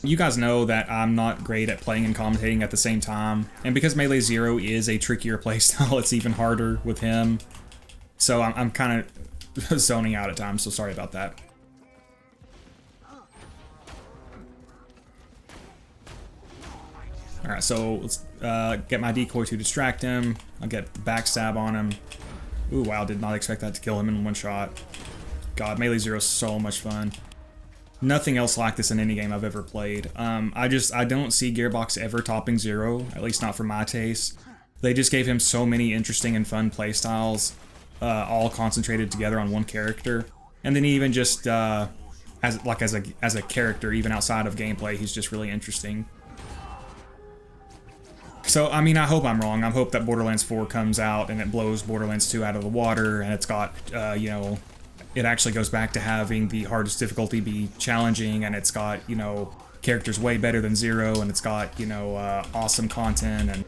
You guys know that I'm not great at playing and commentating at the same time. And because Melee Zero is a trickier playstyle, it's even harder with him. So I'm kind of zoning out at times, so sorry about that. Alright, so let's get my decoy to distract him. I'll get backstab on him. Ooh, wow, did not expect that to kill him in one shot. God, Melee Zero is so much fun. Nothing else like this in any game I've ever played. I don't see Gearbox ever topping Zero, at least not for my taste. They just gave him so many interesting and fun playstyles. All concentrated together on one character, and then even just as a character, even outside of gameplay, he's just really interesting. So I mean, I hope I'm wrong. I hope that Borderlands 4 comes out and it blows Borderlands 2 out of the water, and it's got you know, it actually goes back to having the hardest difficulty be challenging, and it's got, you know, characters way better than Zero, and it's got, you know, awesome content, and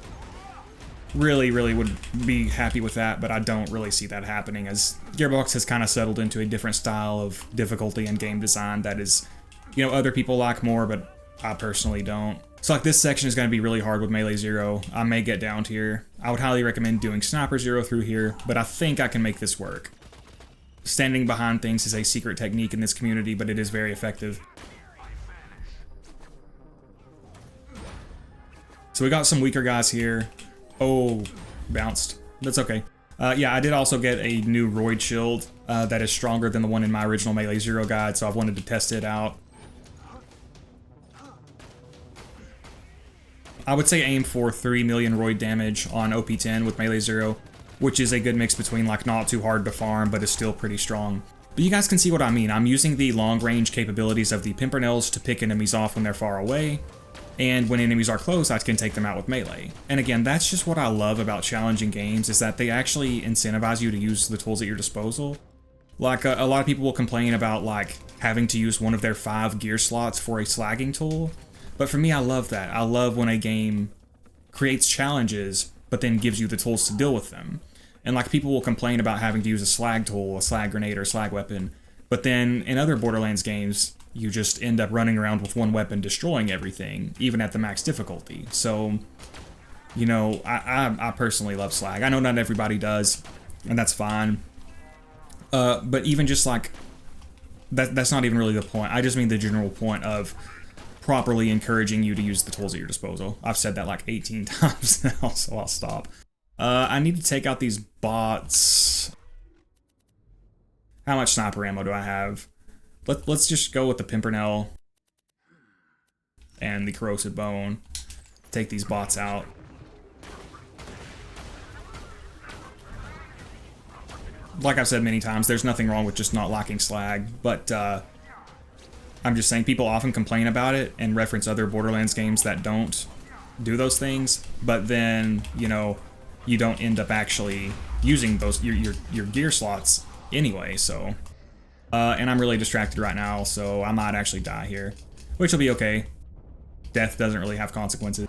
really would be happy with that, but I don't really see that happening, as Gearbox has kind of settled into a different style of difficulty and game design that is, you know, other people like more, but I personally don't. So like this section is going to be really hard with Melee Zero. I may get down here. I would highly recommend doing Sniper Zero through here, but I think I can make this work. Standing behind things is a secret technique in this community, but it is very effective. So we got some weaker guys here. Oh, bounced. That's okay. Yeah, I did also get a new Roid Shield that is stronger than the one in my original Melee Zero guide, so I wanted to test it out. I would say aim for 3 million Roid damage on OP10 with Melee Zero, which is a good mix between like not too hard to farm, but is still pretty strong. But you guys can see what I mean. I'm using the long-range capabilities of the Pimpernels to pick enemies off when they're far away. And when enemies are close, I can take them out with melee. And again, that's just what I love about challenging games, is that they actually incentivize you to use the tools at your disposal. Like, a lot of people will complain about, like, having to use one of their 5 gear slots for a slagging tool. But for me, I love that. I love when a game creates challenges, but then gives you the tools to deal with them. And, like, people will complain about having to use a slag tool, a slag grenade, or a slag weapon. But then, in other Borderlands games, you just end up running around with one weapon destroying everything, even at the max difficulty. So, you know, I personally love slag. I know not everybody does, and that's fine. But even just like, that's not even really the point. I just mean the general point of properly encouraging you to use the tools at your disposal. I've said that like 18 times now, so I'll stop. I need to take out these bots. How much sniper ammo do I have? Let's just go with the Pimpernel and the Corrosive Bone. Take these bots out. Like I've said many times, there's nothing wrong with just not lacking slag, but I'm just saying people often complain about it and reference other Borderlands games that don't do those things, but then, you know, you don't end up actually using those your gear slots anyway, so... and I'm really distracted right now, so I might actually die here. Which will be okay. Death doesn't really have consequences.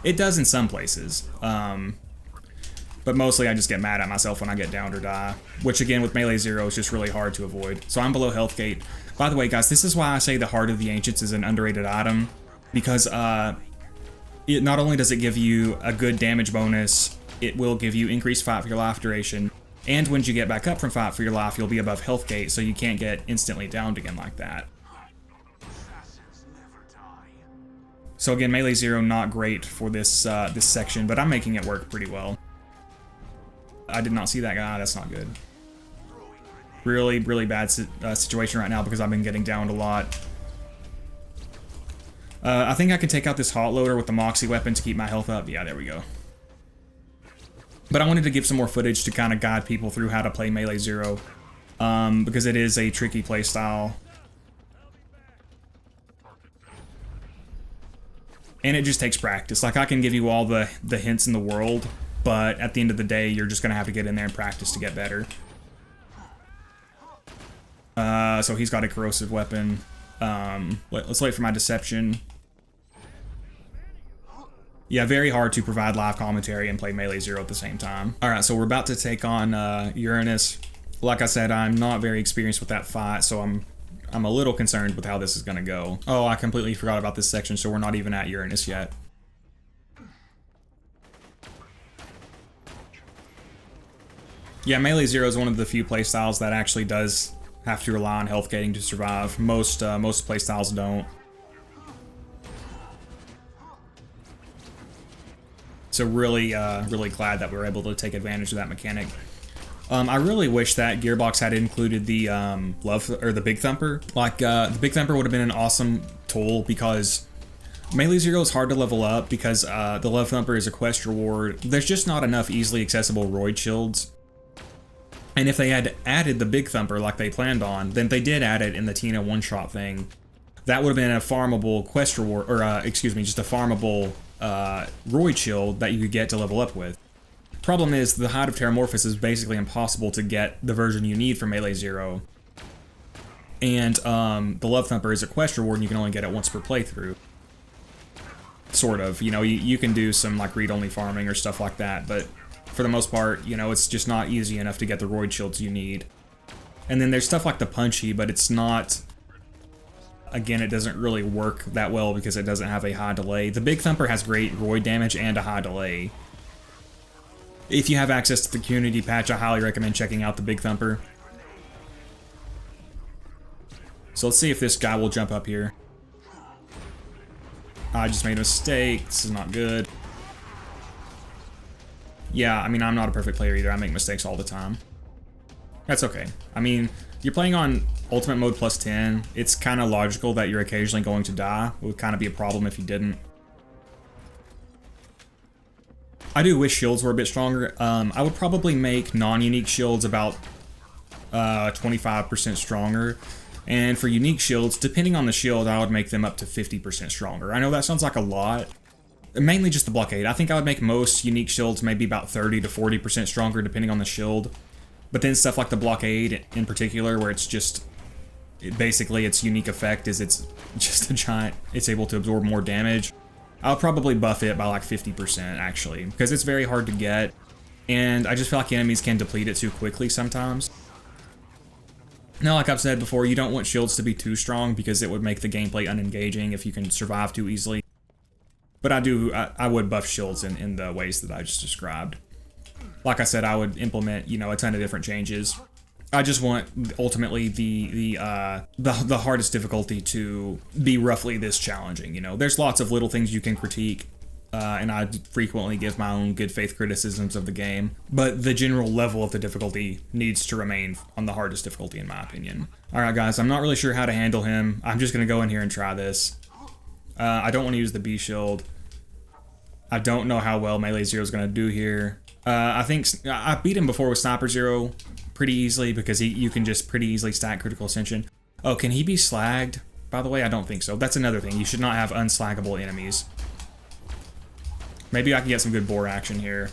It does in some places. But mostly I just get mad at myself when I get downed or die, which again with Melee Zer0 is just really hard to avoid. So I'm below health gate. By the way, guys, this is why I say the Heart of the Ancients is an underrated item, because it not only does it give you a good damage bonus, it will give you increased fight for your life duration, and when you get back up from fight for your life, you'll be above health gate, so you can't get instantly downed again like that. So again, Melee Zer0 not great for this this section, but I'm making it work pretty well. I did not see that guy. That's not good. Really, really bad situation right now because I've been getting downed a lot. I think I can take out this hot loader with the Moxie weapon to keep my health up. Yeah, there we go. But I wanted to give some more footage to kind of guide people through how to play Melee Zer0, because it is a tricky playstyle. And it just takes practice. Like, I can give you all the hints in the world, but at the end of the day, you're just going to have to get in there and practice to get better. So he's got a corrosive weapon. Let's wait for my deception. Yeah, very hard to provide live commentary and play Melee Zer0 at the same time. Alright, so we're about to take on Uranus. Like I said, I'm not very experienced with that fight, so I'm a little concerned with how this is going to go. Oh, I completely forgot about this section, so we're not even at Uranus yet. Yeah, Melee Zer0 is one of the few playstyles that actually does have to rely on health gating to survive. Most playstyles don't. So really, really glad that we were able to take advantage of that mechanic. I really wish that Gearbox had included the the Big Thumper. Like, the Big Thumper would have been an awesome tool because Melee Zer0 is hard to level up because the Love Thumper is a quest reward. There's just not enough easily accessible Roid shields. And if they had added the Big Thumper like they planned on, then they did add it in the Tina one-shot thing. That would have been a farmable quest reward, or excuse me, just a farmable Roid shield that you could get to level up with. Problem is, the Hide of Terramorphous is basically impossible to get the version you need for Melee Zer0. And the Love Thumper is a quest reward and you can only get it once per playthrough. Sort of, you know, you can do some like read-only farming or stuff like that, but for the most part, you know, it's just not easy enough to get the Roid shields you need. And then there's stuff like the Punchy, but it's not... Again, it doesn't really work that well because it doesn't have a high delay. The Big Thumper has great Roid damage and a high delay. If you have access to the community patch, I highly recommend checking out the Big Thumper. So let's see if this guy will jump up here. I just made a mistake. This is not good. Yeah, I mean, I'm not a perfect player either. I make mistakes all the time. That's okay. I mean, you're playing on Ultimate Mode plus 10. It's kind of logical that you're occasionally going to die. It would kind of be a problem if you didn't. I do wish shields were a bit stronger. I would probably make non-unique shields about 25% stronger. And for unique shields, depending on the shield, I would make them up to 50% stronger. I know that sounds like a lot. Mainly just the blockade. I think I would make most unique shields maybe about 30 to 40% stronger depending on the shield. But then stuff like the blockade in particular, where it's just... basically its unique effect is it's just a giant... it's able to absorb more damage. I'll probably buff it by like 50% actually, because it's very hard to get. And I just feel like enemies can deplete it too quickly sometimes. Now, like I've said before, you don't want shields to be too strong because it would make the gameplay unengaging if you can survive too easily. But I would buff shields in the ways that I just described. Like I said, I would implement, you know, a ton of different changes. I just want ultimately the hardest difficulty to be roughly this challenging. You know, there's lots of little things you can critique, and I frequently give my own good faith criticisms of the game. But the general level of the difficulty needs to remain on the hardest difficulty, in my opinion. All right, guys, I'm not really sure how to handle him. I'm just gonna go in here and try this. I don't want to use the B shield. I don't know how well Melee Zer0 is going to do here. I think I beat him before with Sniper Zer0 pretty easily because you can just pretty easily stack critical ascension. Oh, can he be slagged? By the way, I don't think so. That's another thing. You should not have unslaggable enemies. Maybe I can get some good boar action here.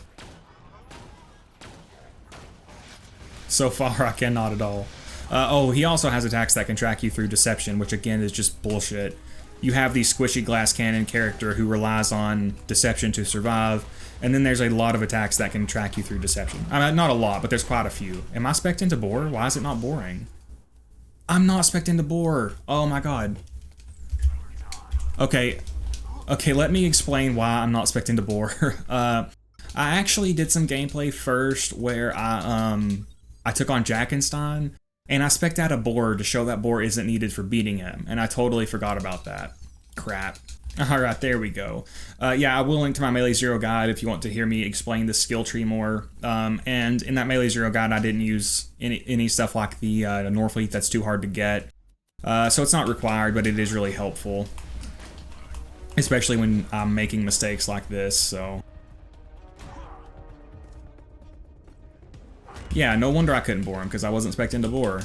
So far, I cannot at all. Oh, he also has attacks that can track you through deception, which again is just bullshit. you have the squishy glass cannon character who relies on deception to survive, and then there's a lot of attacks that can track you through deception. I mean, not a lot, but there's quite a few. Am I spec'd into boar? Why is it not boring? I'm not spec'd into boar. Oh my god. Okay, let me explain why I'm not spec'd into boar. I actually did some gameplay first where I took on Jackenstein, and I spec'd out a boar to show that boar isn't needed for beating him, and I totally forgot about that. Crap. Alright, there we go. Yeah, I will link to my Melee Zer0 guide if you want to hear me explain the skill tree more. And in that Melee Zer0 guide, I didn't use any stuff like the Norfleet that's too hard to get. So it's not required, but it is really helpful. Especially when I'm making mistakes like this, so... Yeah, no wonder I couldn't bore him, because I wasn't expecting to bore.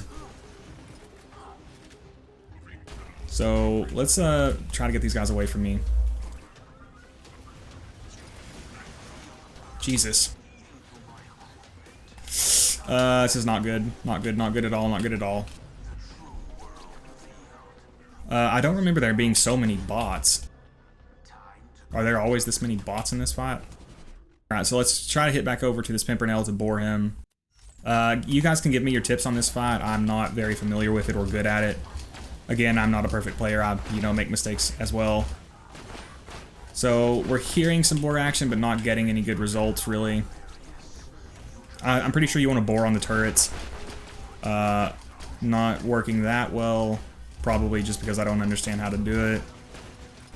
So, let's try to get these guys away from me. Jesus. This is not good. Not good, not good at all, not good at all. I don't remember there being so many bots. Are there always this many bots in this fight? Alright, so let's try to hit back over to this Pimpernel to bore him. You guys can give me your tips on this fight. I'm not very familiar with it or good at it. Again, I'm not a perfect player. I, make mistakes as well. So we're hearing some bore action, but not getting any good results, really. I'm pretty sure you want to bore on the turrets. Not working that well, probably just because I don't understand how to do it.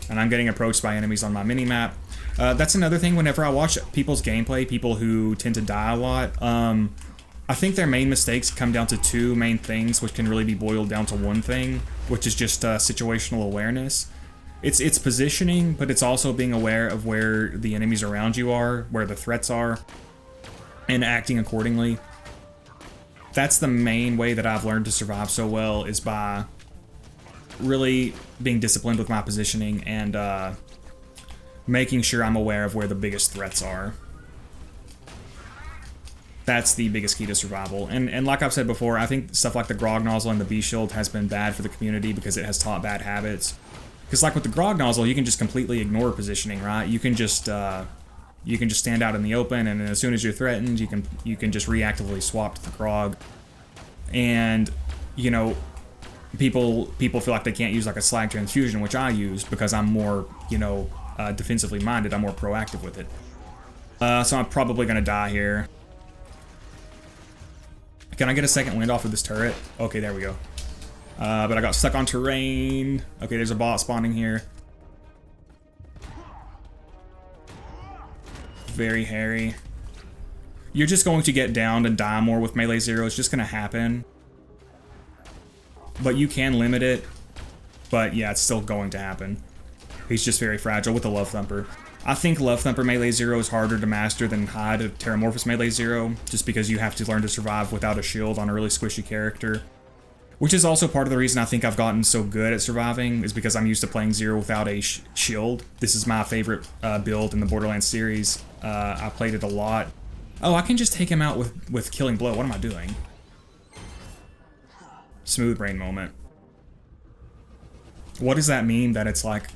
And I'm getting approached by enemies on my minimap. That's another thing, whenever I watch people's gameplay, people who tend to die a lot, I think their main mistakes come down to two main things, which can really be boiled down to one thing, which is just situational awareness. It's positioning, but it's also being aware of where the enemies around you are, where the threats are, and acting accordingly. That's the main way that I've learned to survive so well, is by really being disciplined with my positioning and making sure I'm aware of where the biggest threats are. That's the biggest key to survival. And like I've said before, I think stuff like the Grog Nozzle and the Bee Shield has been bad for the community because it has taught bad habits. Because like with the Grog Nozzle, you can just completely ignore positioning, right? You can just stand out in the open, and as soon as you're threatened, you can just reactively swap to the Grog. And people feel like they can't use like a slag transfusion, which I use because I'm more defensively minded. I'm more proactive with it. So I'm probably gonna die here. Can I get a second wind off of this turret? Okay, there we go. But I got stuck on terrain. Okay, there's a bot spawning here. Very hairy. You're just going to get downed and die more with Melee Zer0. It's just going to happen. But you can limit it. But yeah, it's still going to happen. He's just very fragile with the Love Thumper. I think Love Thumper Melee Zer0 is harder to master than Hyde of Terramorphous Melee Zer0, just because you have to learn to survive without a shield on a really squishy character. Which is also part of the reason I think I've gotten so good at surviving, is because I'm used to playing Zer0 without a shield. This is my favorite build in the Borderlands series. I played it a lot. Oh, I can just take him out with Killing Blow. What am I doing? Smooth brain moment. What does that mean that it's like,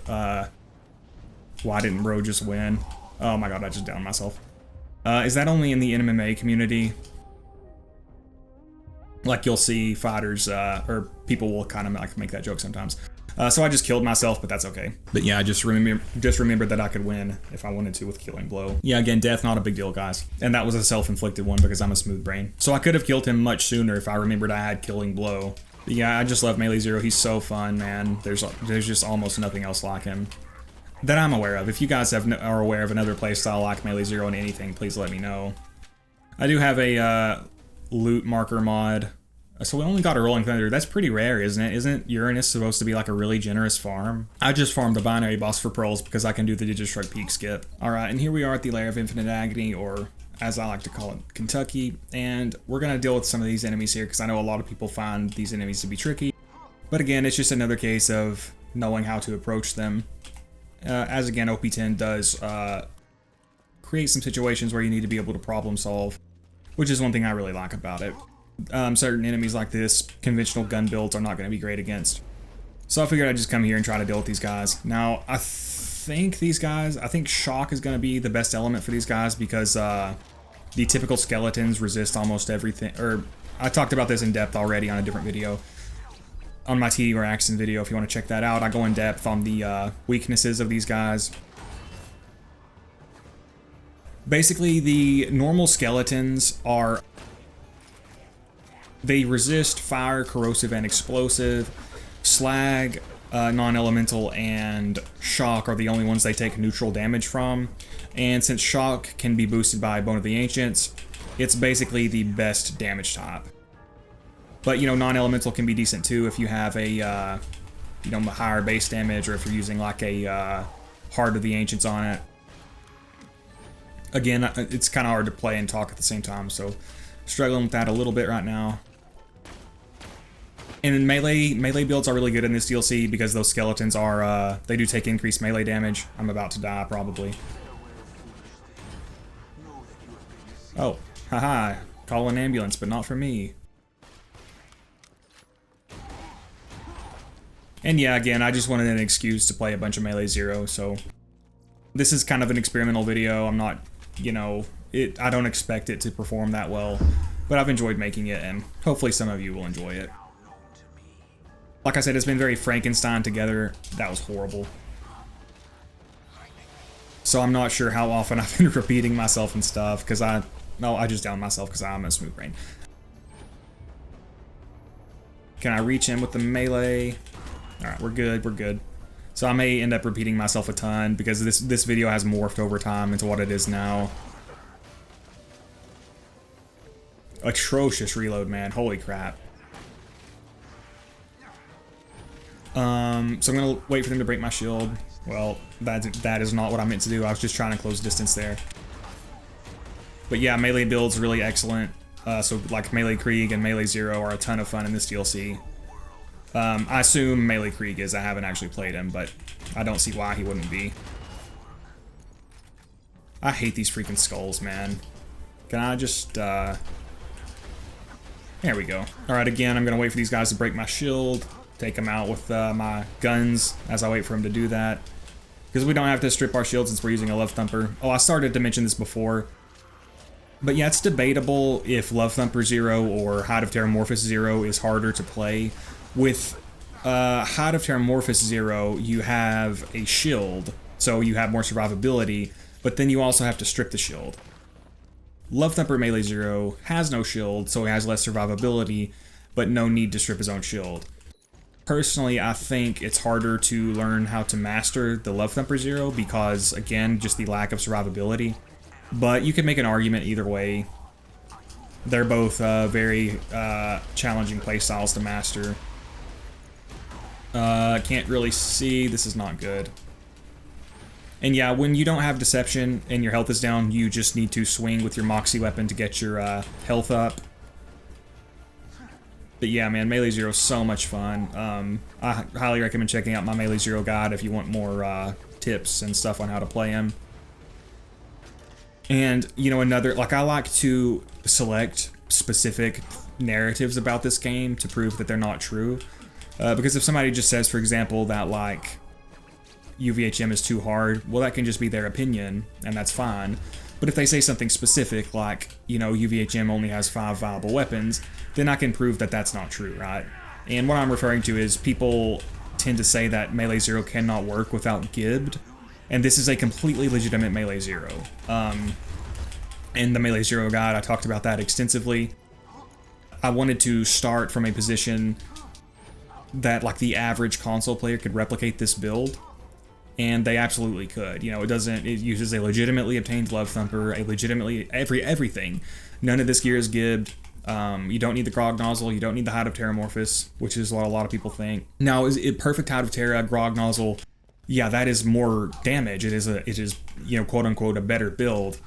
why didn't bro just win? Oh my god, I just downed myself. Is that only in the NMMA community? Like you'll see fighters, or people will kind of like make that joke sometimes. So I just killed myself, but that's okay. But yeah, I just remembered that I could win if I wanted to with Killing Blow. Yeah, again, death, not a big deal, guys. And that was a self-inflicted one because I'm a smooth brain. So I could have killed him much sooner if I remembered I had Killing Blow. But yeah, I just love Melee Zer0. He's so fun, man. There's just almost nothing else like him that I'm aware of. If you guys are aware of another playstyle like Melee Zer0 and anything, please let me know. I do have a loot marker mod. So we only got a Rolling Thunder. That's pretty rare, isn't it? Isn't Uranus supposed to be like a really generous farm? I just farmed the binary boss for pearls because I can do the Digistruct peak skip. Alright, and here we are at the Lair of Infinite Agony, or as I like to call it, Kentucky. And we're going to deal with some of these enemies here because I know a lot of people find these enemies to be tricky. But again, it's just another case of knowing how to approach them. As again, OP10 does create some situations where you need to be able to problem solve, which is one thing I really like about it. Certain enemies like this, conventional gun builds are not going to be great against. So I figured I'd just come here and try to deal with these guys. Now, I think Jacques is going to be the best element for these guys because the typical skeletons resist almost everything. Or, I talked about this in depth already on a different video. On my TD or Axon video, if you want to check that out, I go in depth on the weaknesses of these guys. Basically, the normal skeletons they resist fire, corrosive, and explosive. Slag, non-elemental, and shock are the only ones they take neutral damage from. And since shock can be boosted by Bone of the Ancients, it's basically the best damage type. But, you know, non-elemental can be decent too if you have a, you know, higher base damage, or if you're using like a Heart of the Ancients on it. Again, it's kind of hard to play and talk at the same time, so struggling with that a little bit right now. And in melee builds are really good in this DLC because those skeletons are, they do take increased melee damage. I'm about to die, probably. Oh, haha, call an ambulance, but not for me. And yeah, again, I just wanted an excuse to play a bunch of Melee Zer0, so this is kind of an experimental video. I'm not, you know, I don't expect it to perform that well, but I've enjoyed making it, and hopefully some of you will enjoy it. Like I said, it's been very Frankenstein together. That was horrible. So I'm not sure how often I've been repeating myself and stuff, because I just downed myself because I'm a smooth brain. Can I reach him with the melee? Alright, we're good, we're good. So I may end up repeating myself a ton, because this video has morphed over time into what it is now. Atrocious reload, man. Holy crap. So I'm gonna wait for them to break my shield. Well, that is not what I meant to do. I was just trying to close distance there. But yeah, melee build's really excellent. So like Melee Krieg and Melee Zer0 are a ton of fun in this DLC. I assume Melee Krieg is. I haven't actually played him, but I don't see why he wouldn't be. I hate these freaking skulls, man. Can I just, there we go. Alright, again, I'm gonna wait for these guys to break my shield. Take them out with my guns as I wait for him to do that. Because we don't have to strip our shield since we're using a Love Thumper. Oh, I started to mention this before. But yeah, it's debatable if Love Thumper Zer0 or Hide of Terramorphous Zer0 is harder to play. With Hide of Terramorphous Zer0, you have a shield, so you have more survivability, but then you also have to strip the shield. Love Thumper Melee Zer0 has no shield, so he has less survivability, but no need to strip his own shield. Personally, I think it's harder to learn how to master the Love Thumper Zer0 because, again, just the lack of survivability. But you can make an argument either way. They're both very challenging playstyles to master. Can't really see. This is not good. And yeah, when you don't have Deception and your health is down, you just need to swing with your Moxie weapon to get your health up. But yeah, man, Melee Zer0 is so much fun. I highly recommend checking out my Melee Zer0 guide if you want more tips and stuff on how to play him. And, you know, I like to select specific narratives about this game to prove that they're not true. Because if somebody just says, for example, that, like, UVHM is too hard, well, that can just be their opinion, and that's fine. But if they say something specific, like, you know, UVHM only has 5 viable weapons, then I can prove that that's not true, right? And what I'm referring to is people tend to say that Melee Zer0 cannot work without Gibbed, and this is a completely legitimate Melee Zer0. In the Melee Zer0 guide, I talked about that extensively. I wanted to start from a position that, like, the average console player could replicate this build, and they absolutely could. You know, it uses a legitimately obtained Love Thumper, a legitimately everything. None of this gear is gibbed. You don't need the Grog Nozzle, you don't need the Hide of Terramorphous, which is what a lot of people think. Now, is it perfect Hide of Terra, Grog Nozzle? Yeah, that is more damage. It is, you know, quote unquote, a better build.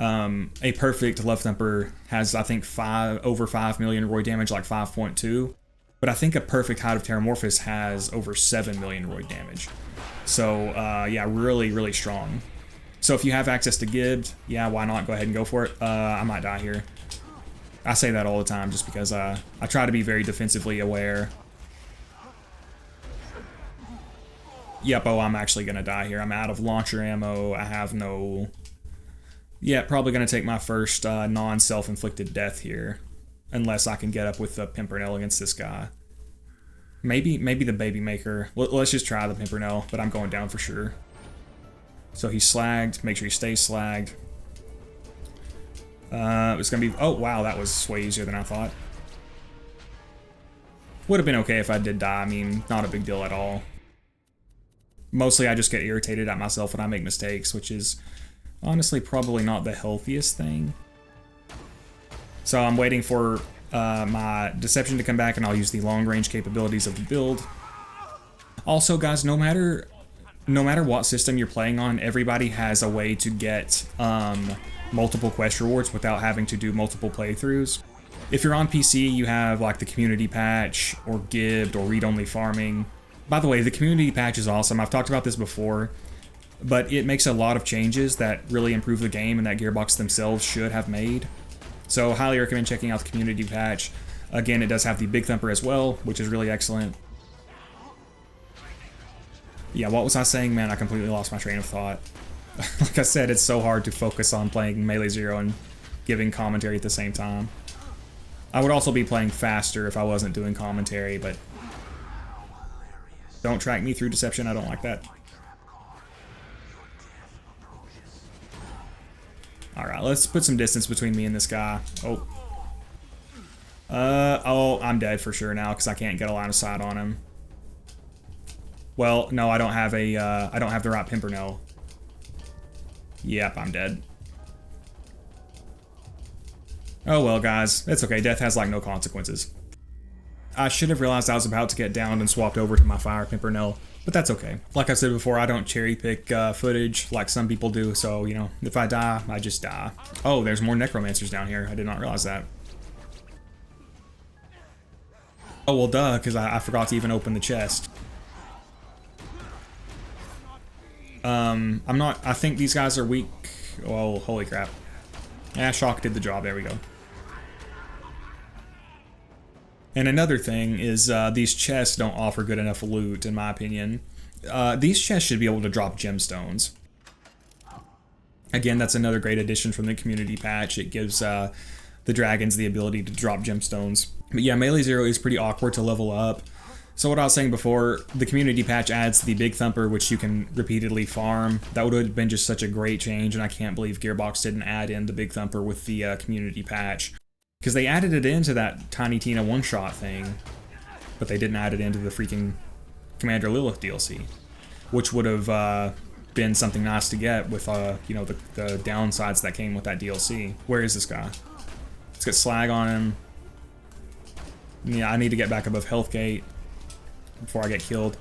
A perfect Love Thumper has, I think, over 5 million Roid damage, like 5.2. But I think a perfect Hide of Terramorphous has over 7 million Roid damage. So, yeah, really, really strong. So if you have access to Gibbed, yeah, why not? Go ahead and go for it. I might die here. I say that all the time just because I try to be very defensively aware. Yep, oh, I'm actually gonna die here. I'm out of launcher ammo. I have no... Yeah, probably gonna take my first non-self-inflicted death here. Unless I can get up with the Pimpernel against this guy. Maybe the Baby Maker. Let's just try the Pimpernel, but I'm going down for sure. So he's slagged. Make sure he stays slagged. It's gonna be... Oh, wow, that was way easier than I thought. Would have been okay if I did die. I mean, not a big deal at all. Mostly I just get irritated at myself when I make mistakes, which is honestly probably not the healthiest thing. So I'm waiting for my Deception to come back, and I'll use the long-range capabilities of the build. Also, guys, no matter what system you're playing on, everybody has a way to get multiple quest rewards without having to do multiple playthroughs. If you're on PC, you have like the community patch, or Gibbed, or read-only farming. By the way, the community patch is awesome. I've talked about this before, but it makes a lot of changes that really improve the game and that Gearbox themselves should have made. So highly recommend checking out the community patch. Again, it does have the Big Thumper as well, which is really excellent. Yeah, what was I saying, man? I completely lost my train of thought. Like I said, it's so hard to focus on playing Melee Zer0 and giving commentary at the same time. I would also be playing faster if I wasn't doing commentary, but don't track me through Deception, I don't like that. Alright, let's put some distance between me and this guy. Oh. Oh, I'm dead for sure now because I can't get a line of sight on him. Well, no, I don't have a, I don't have the right Pimpernel. Yep, I'm dead. Oh well, guys, it's okay. Death has like no consequences. I should have realized I was about to get downed and swapped over to my Fire Pimpernel, but that's okay. Like I said before, I don't cherry pick footage like some people do, so, you know, if I die, I just die. Oh, there's more Necromancers down here. I did not realize that. Oh, well, duh, because I forgot to even open the chest. I think these guys are weak. Oh, holy crap. Yeah, Jacques did the job. There we go. And another thing is these chests don't offer good enough loot, in my opinion. These chests should be able to drop gemstones. Again, that's another great addition from the community patch. It gives the dragons the ability to drop gemstones. But yeah, Melee Zer0 is pretty awkward to level up. So what I was saying before, the community patch adds the Big Thumper, which you can repeatedly farm. That would have been just such a great change, and I can't believe Gearbox didn't add in the Big Thumper with the community patch. Because they added it into that Tiny Tina one-shot thing, but they didn't add it into the freaking Commander Lilith DLC, which would have been something nice to get with, you know, the downsides that came with that DLC. Where is this guy? Let's get slag on him. Yeah, I need to get back above health gate before I get killed.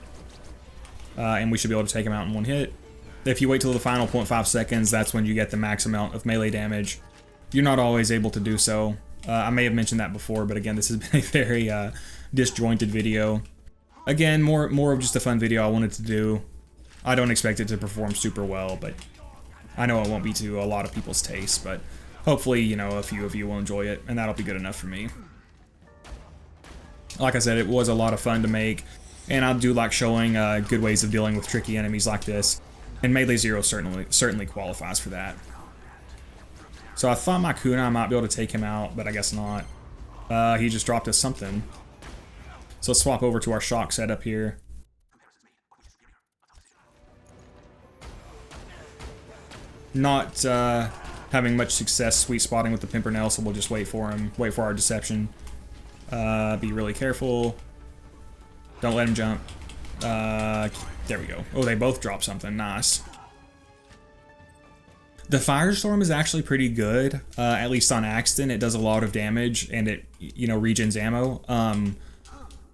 And we should be able to take him out in one hit. If you wait till the final 0.5 seconds, that's when you get the max amount of melee damage. You're not always able to do so. I may have mentioned that before, but again, this has been a very disjointed video. Again, more of just a fun video I wanted to do. I don't expect it to perform super well, but I know it won't be to a lot of people's taste, but hopefully, you know, a few of you will enjoy it, and that'll be good enough for me. Like I said, it was a lot of fun to make, and I do like showing good ways of dealing with tricky enemies like this, and Melee Zer0 certainly qualifies for that. So I thought my Kunai might be able to take him out, but I guess not. He just dropped us something. So let's swap over to our Jacques setup here. Not having much success sweet spotting with the Pimpernel, so we'll just wait for him, wait for our Deception. Be really careful. Don't let him jump. There we go. Oh, they both dropped something. Nice. The Firestorm is actually pretty good, at least on Axton. It does a lot of damage, and it, you know, regens ammo.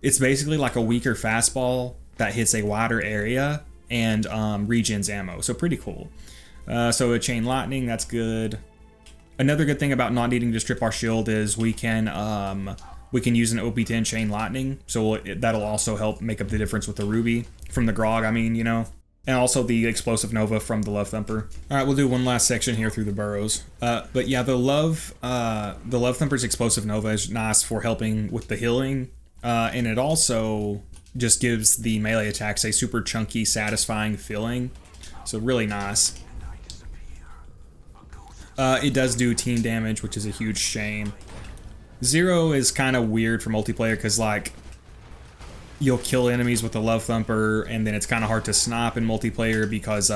It's basically like a weaker fastball that hits a wider area and regens ammo, so pretty cool. So a Chain Lightning, that's good. Another good thing about not needing to strip our shield is we can use an OP10 Chain Lightning, so that'll also help make up the difference with the Ruby, from the Grog, I mean, you know. And also the Explosive Nova from the Love Thumper. Alright, we'll do one last section here through the burrows. But yeah, the Love Thumper's Explosive Nova is nice for helping with the healing. And it also just gives the melee attacks a super chunky, satisfying feeling. So really nice. It does do team damage, which is a huge shame. Zero is kind of weird for multiplayer because, like, you'll kill enemies with the Love Thumper, and then it's kind of hard to snipe in multiplayer because,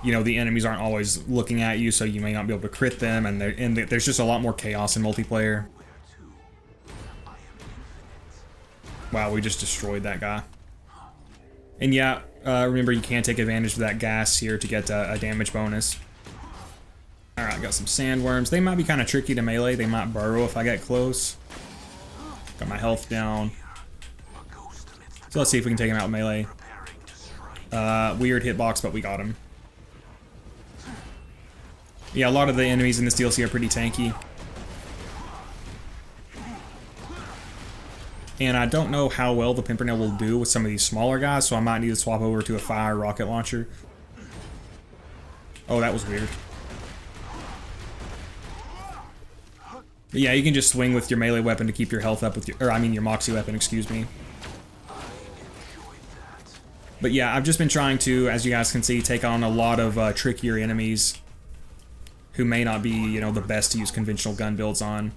you know, the enemies aren't always looking at you, so you may not be able to crit them, and there's just a lot more chaos in multiplayer. Wow, we just destroyed that guy. And yeah, remember you can take advantage of that gas here to get a damage bonus. Alright, got some sandworms. They might be kind of tricky to melee. They might burrow if I get close. Got my health down. So let's see if we can take him out with melee. Weird hitbox, but we got him. Yeah, a lot of the enemies in this DLC are pretty tanky. And I don't know how well the Pimpernel will do with some of these smaller guys, so I might need to swap over to a fire rocket launcher. Oh, that was weird. But yeah, you can just swing with your melee weapon to keep your health up with your, or I mean your Moxie weapon, excuse me. But yeah, I've just been trying to, as you guys can see, take on a lot of trickier enemies who may not be, you know, the best to use conventional gun builds on.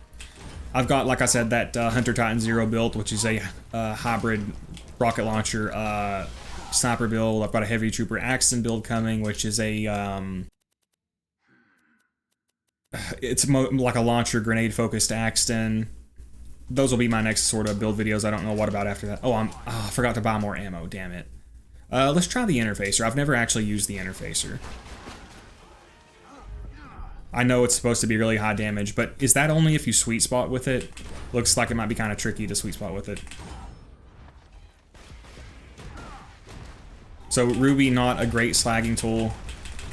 I've got, like I said, that Hunter Titan 0 build, which is a hybrid rocket launcher sniper build. I've got a heavy trooper Axton build coming, which is a it's like a launcher grenade focused Axton. Those will be my next sort of build videos. I don't know what about after that. Oh, I forgot to buy more ammo. Damn it. Let's try the interfacer. I've never actually used the interfacer. I know it's supposed to be really high damage, but is that only if you sweet spot with it? Looks like it might be kind of tricky to sweet spot with it. So Ruby, not a great slagging tool.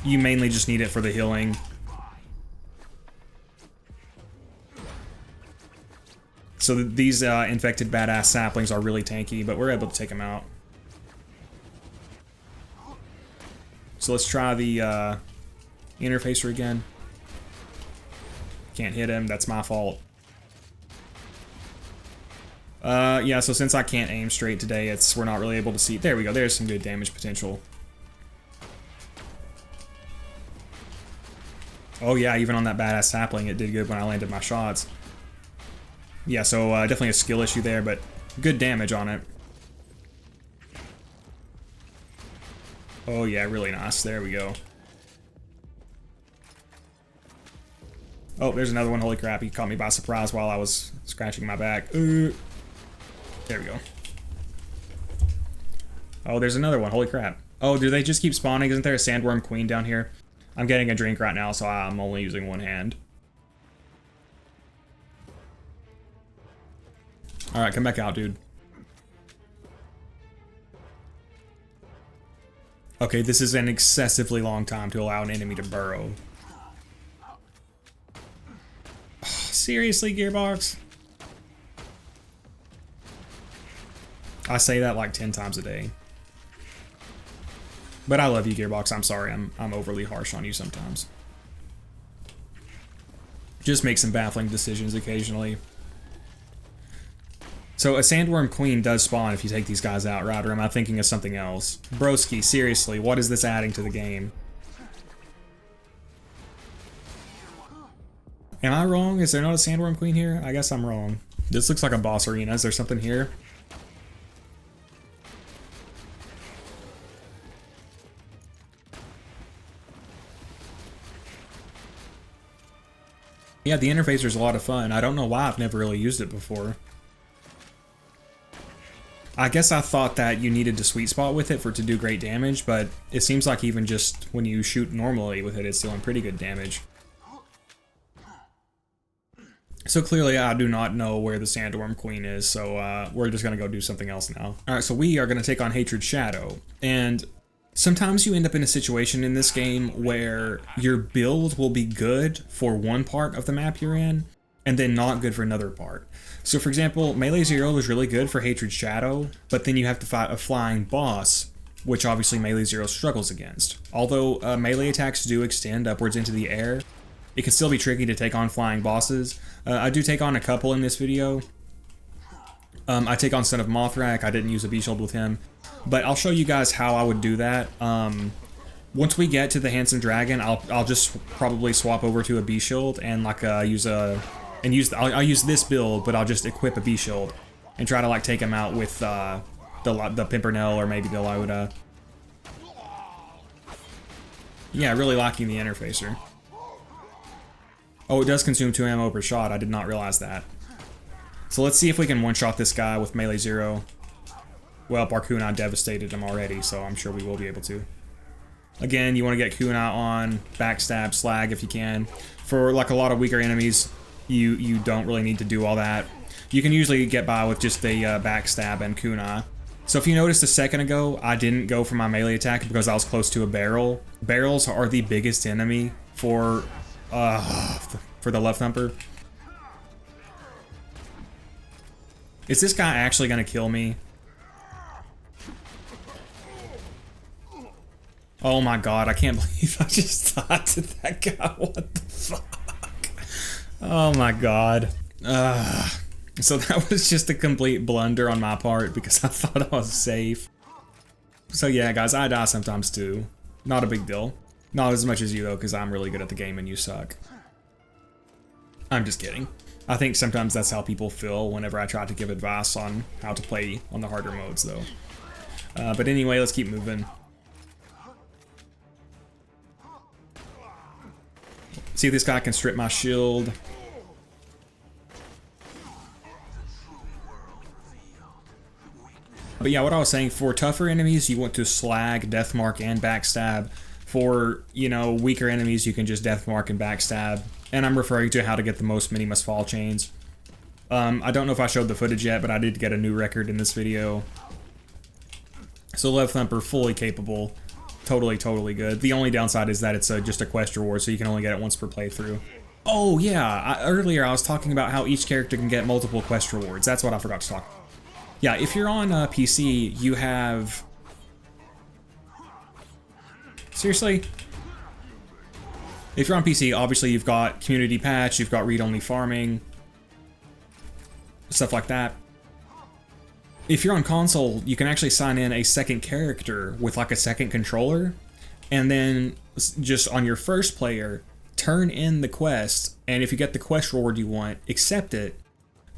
You mainly just need it for the healing. So these infected badass saplings are really tanky, but we're able to take them out. So let's try the interfacer again. Can't hit him, that's my fault. Yeah, so since I can't aim straight today, we're not really able to see. There we go, there's some good damage potential. Oh yeah, even on that badass sapling, it did good when I landed my shots. Yeah, so definitely a skill issue there, but good damage on it. Oh yeah, really nice. There we go. Oh, there's another one. Holy crap, he caught me by surprise while I was scratching my back. There we go. Oh, there's another one. Holy crap. Oh, do they just keep spawning? Isn't there a sandworm queen down here? I'm getting a drink right now, so I'm only using one hand. Alright, come back out, dude. Okay, this is an excessively long time to allow an enemy to burrow. Oh, seriously, Gearbox? I say that like 10 times a day. But I love you, Gearbox. I'm sorry, I'm overly harsh on you sometimes. Just make some baffling decisions occasionally. So a sandworm queen does spawn if you take these guys out, right? Or am I thinking of something else? Broski, seriously, what is this adding to the game? Am I wrong? Is there not a sandworm queen here? I guess I'm wrong. This looks like a boss arena. Is there something here? Yeah, the interfacer's a lot of fun. I don't know why I've never really used it before. I guess I thought that you needed to sweet spot with it for it to do great damage, but it seems like even just when you shoot normally with it, it's doing pretty good damage. So clearly I do not know where the Sandworm Queen is, so we're just going to go do something else now. Alright, so we are going to take on Hatred Shadow, and sometimes you end up in a situation in this game where your build will be good for one part of the map you're in, and then not good for another part. So for example, Melee Zer0 is really good for Hatred Shadow, but then you have to fight a flying boss, which obviously Melee Zer0 struggles against. Although melee attacks do extend upwards into the air, it can still be tricky to take on flying bosses. I do take on a couple in this video. I take on Son of Mothrakk. I didn't use a B-Shield with him. But I'll show you guys how I would do that. Once we get to the Handsome Dragon, I'll just probably swap over to a B-Shield and like I'll use this build, but I'll just equip a B-Shield and try to like take him out with the Pimpernel or maybe the Lauda. Yeah, really lacking the interfacer. Oh, it does consume 2 ammo per shot. I did not realize that. So let's see if we can one-shot this guy with Melee Zer0. Well, our kunai devastated him already, so I'm sure we will be able to. Again, you want to get kunai on, backstab, slag if you can. For like a lot of weaker enemies, you don't really need to do all that. You can usually get by with just the backstab and kunai. So if you noticed a second ago, I didn't go for my melee attack because I was close to a barrel. Barrels are the biggest enemy for the Love Thumper. Is this guy actually gonna kill me? Oh my god, I can't believe I just thought to that guy. What the fuck? Oh my god. So that was just a complete blunder on my part because I thought I was safe. So yeah, guys, I die sometimes too. Not a big deal. Not as much as you though, because I'm really good at the game and you suck. I'm just kidding. I think sometimes that's how people feel whenever I try to give advice on how to play on the harder modes though. But anyway, let's keep moving. See if this guy can strip my shield. But yeah, what I was saying, for tougher enemies, you want to slag, deathmark, and backstab. For, you know, weaker enemies, you can just deathmark and backstab. And I'm referring to how to get the most mini must fall chains. I don't know if I showed the footage yet, but I did get a new record in this video. So Love Thumper, fully capable. Totally good. The only downside is that it's just a quest reward, so you can only get it once per playthrough. Oh yeah, earlier I was talking about how each character can get multiple quest rewards. That's what I forgot to talk about. Yeah, if you're on PC, you have... Seriously? If you're on PC, obviously you've got community patch, you've got read-only farming, stuff like that. If you're on console, you can actually sign in a second character with like a second controller, and then just on your first player, turn in the quest, and if you get the quest reward you want, accept it,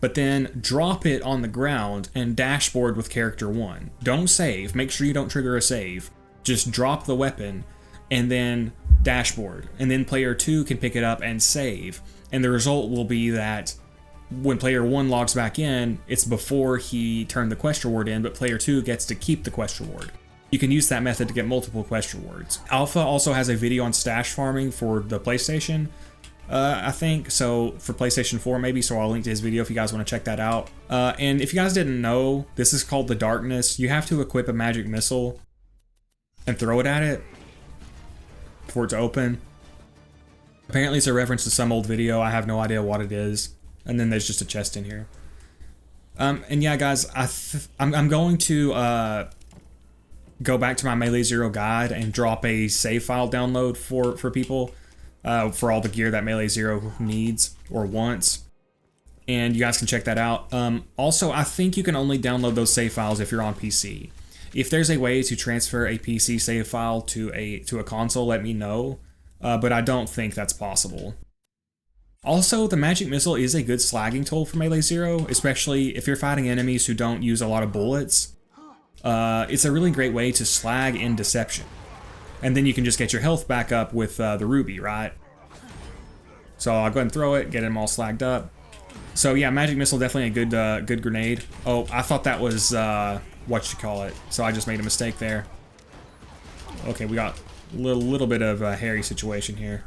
but then drop it on the ground and dashboard with character 1. Don't save, make sure you don't trigger a save. Just drop the weapon and then dashboard, and then player 2 can pick it up and save, and the result will be that when player 1 logs back in, it's before he turned the quest reward in, but player 2 gets to keep the quest reward. You can use that method to get multiple quest rewards. Alpha also has a video on stash farming for the PlayStation, I think, so for PlayStation 4 maybe, so I'll link to his video if you guys want to check that out. And if you guys didn't know, this is called the Darkness. You have to equip a magic missile and throw it at it for it to open. Apparently it's a reference to some old video, I have no idea what it is. And then there's just a chest in here. And yeah, guys, I'm going to go back to my Melee Zer0 guide and drop a save file download for people for all the gear that Melee Zer0 needs or wants. And you guys can check that out. Also, I think you can only download those save files if you're on PC. If there's a way to transfer a PC save file to a console, let me know. But I don't think that's possible. Also, the magic missile is a good slagging tool for Melee Zer0, especially if you're fighting enemies who don't use a lot of bullets. It's a really great way to slag in deception. And then you can just get your health back up with the ruby, right? So I'll go ahead and throw it, get them all slagged up. So yeah, magic missile, definitely a good grenade. Oh, I thought that was, what you call it. So I just made a mistake there. Okay, we got a little bit of a hairy situation here.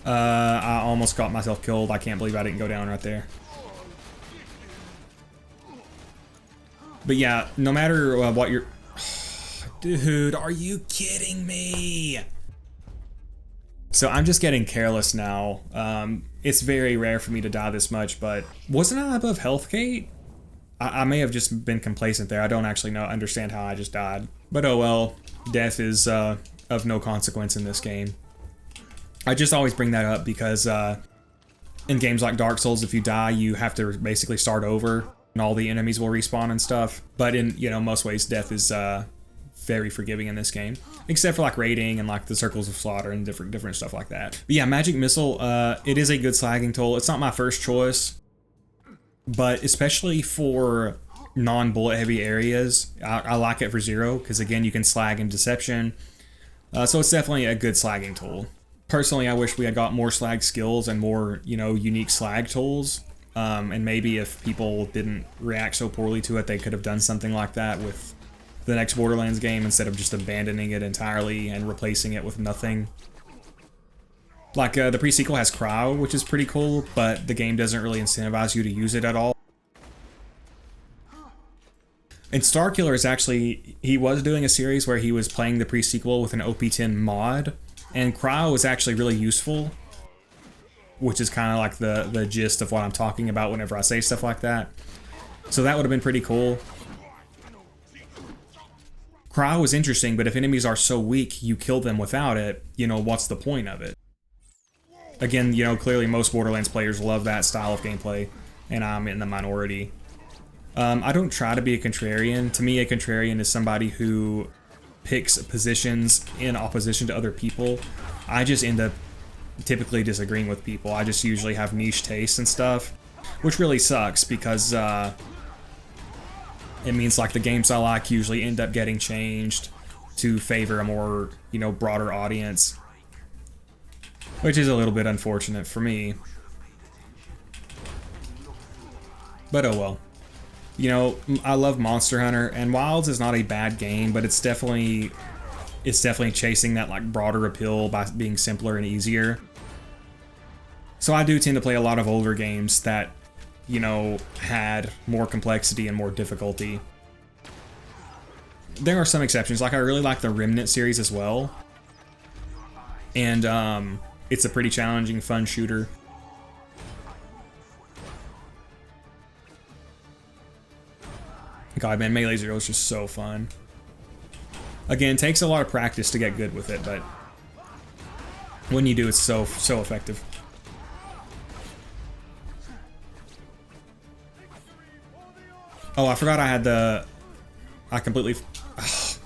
I almost got myself killed. I can't believe I didn't go down right there. But yeah, no matter what you're... Dude, are you kidding me? So I'm just getting careless now. It's very rare for me to die this much, but wasn't I above health gate? I may have just been complacent there. I don't actually understand how I just died. But oh well, death is of no consequence in this game. I just always bring that up because in games like Dark Souls, if you die, you have to basically start over, and all the enemies will respawn and stuff. But in, you know, most ways, death is very forgiving in this game, except for like raiding and like the circles of slaughter and different stuff like that. But yeah, Magic Missile, it is a good slagging tool. It's not my first choice, but especially for non-bullet heavy areas, I like it for Zero, because again, you can slag in Deception. So it's definitely a good slagging tool. Personally, I wish we had got more slag skills and more, you know, unique slag tools. And maybe if people didn't react so poorly to it, they could have done something like that with the next Borderlands game instead of just abandoning it entirely and replacing it with nothing. Like, the pre-sequel has Cryo, which is pretty cool, but the game doesn't really incentivize you to use it at all. And Starkiller is actually, he was doing a series where he was playing the pre-sequel with an OP10 mod, and Cryo is actually really useful, which is kind of like the gist of what I'm talking about whenever I say stuff like that. So that would have been pretty cool. Cryo is interesting, but if enemies are so weak, you kill them without it, you know, what's the point of it? Again, you know, clearly most Borderlands players love that style of gameplay, and I'm in the minority. I don't try to be a contrarian. To me, a contrarian is somebody who picks positions in opposition to other people. I just end up typically disagreeing with people. I just usually have niche tastes and stuff, which really sucks because it means like the games I like usually end up getting changed to favor a more, you know, broader audience, which is a little bit unfortunate for me. But oh well. You know, I love Monster Hunter, and Wilds is not a bad game, but it's definitely chasing that like broader appeal by being simpler and easier. So I do tend to play a lot of older games that, you know, had more complexity and more difficulty. There are some exceptions, like I really like the Remnant series as well. And it's a pretty challenging, fun shooter. God, man, Melee Zer0 is just so fun. Again, it takes a lot of practice to get good with it, but when you do, it's so effective. Oh, I forgot I had the... I completely...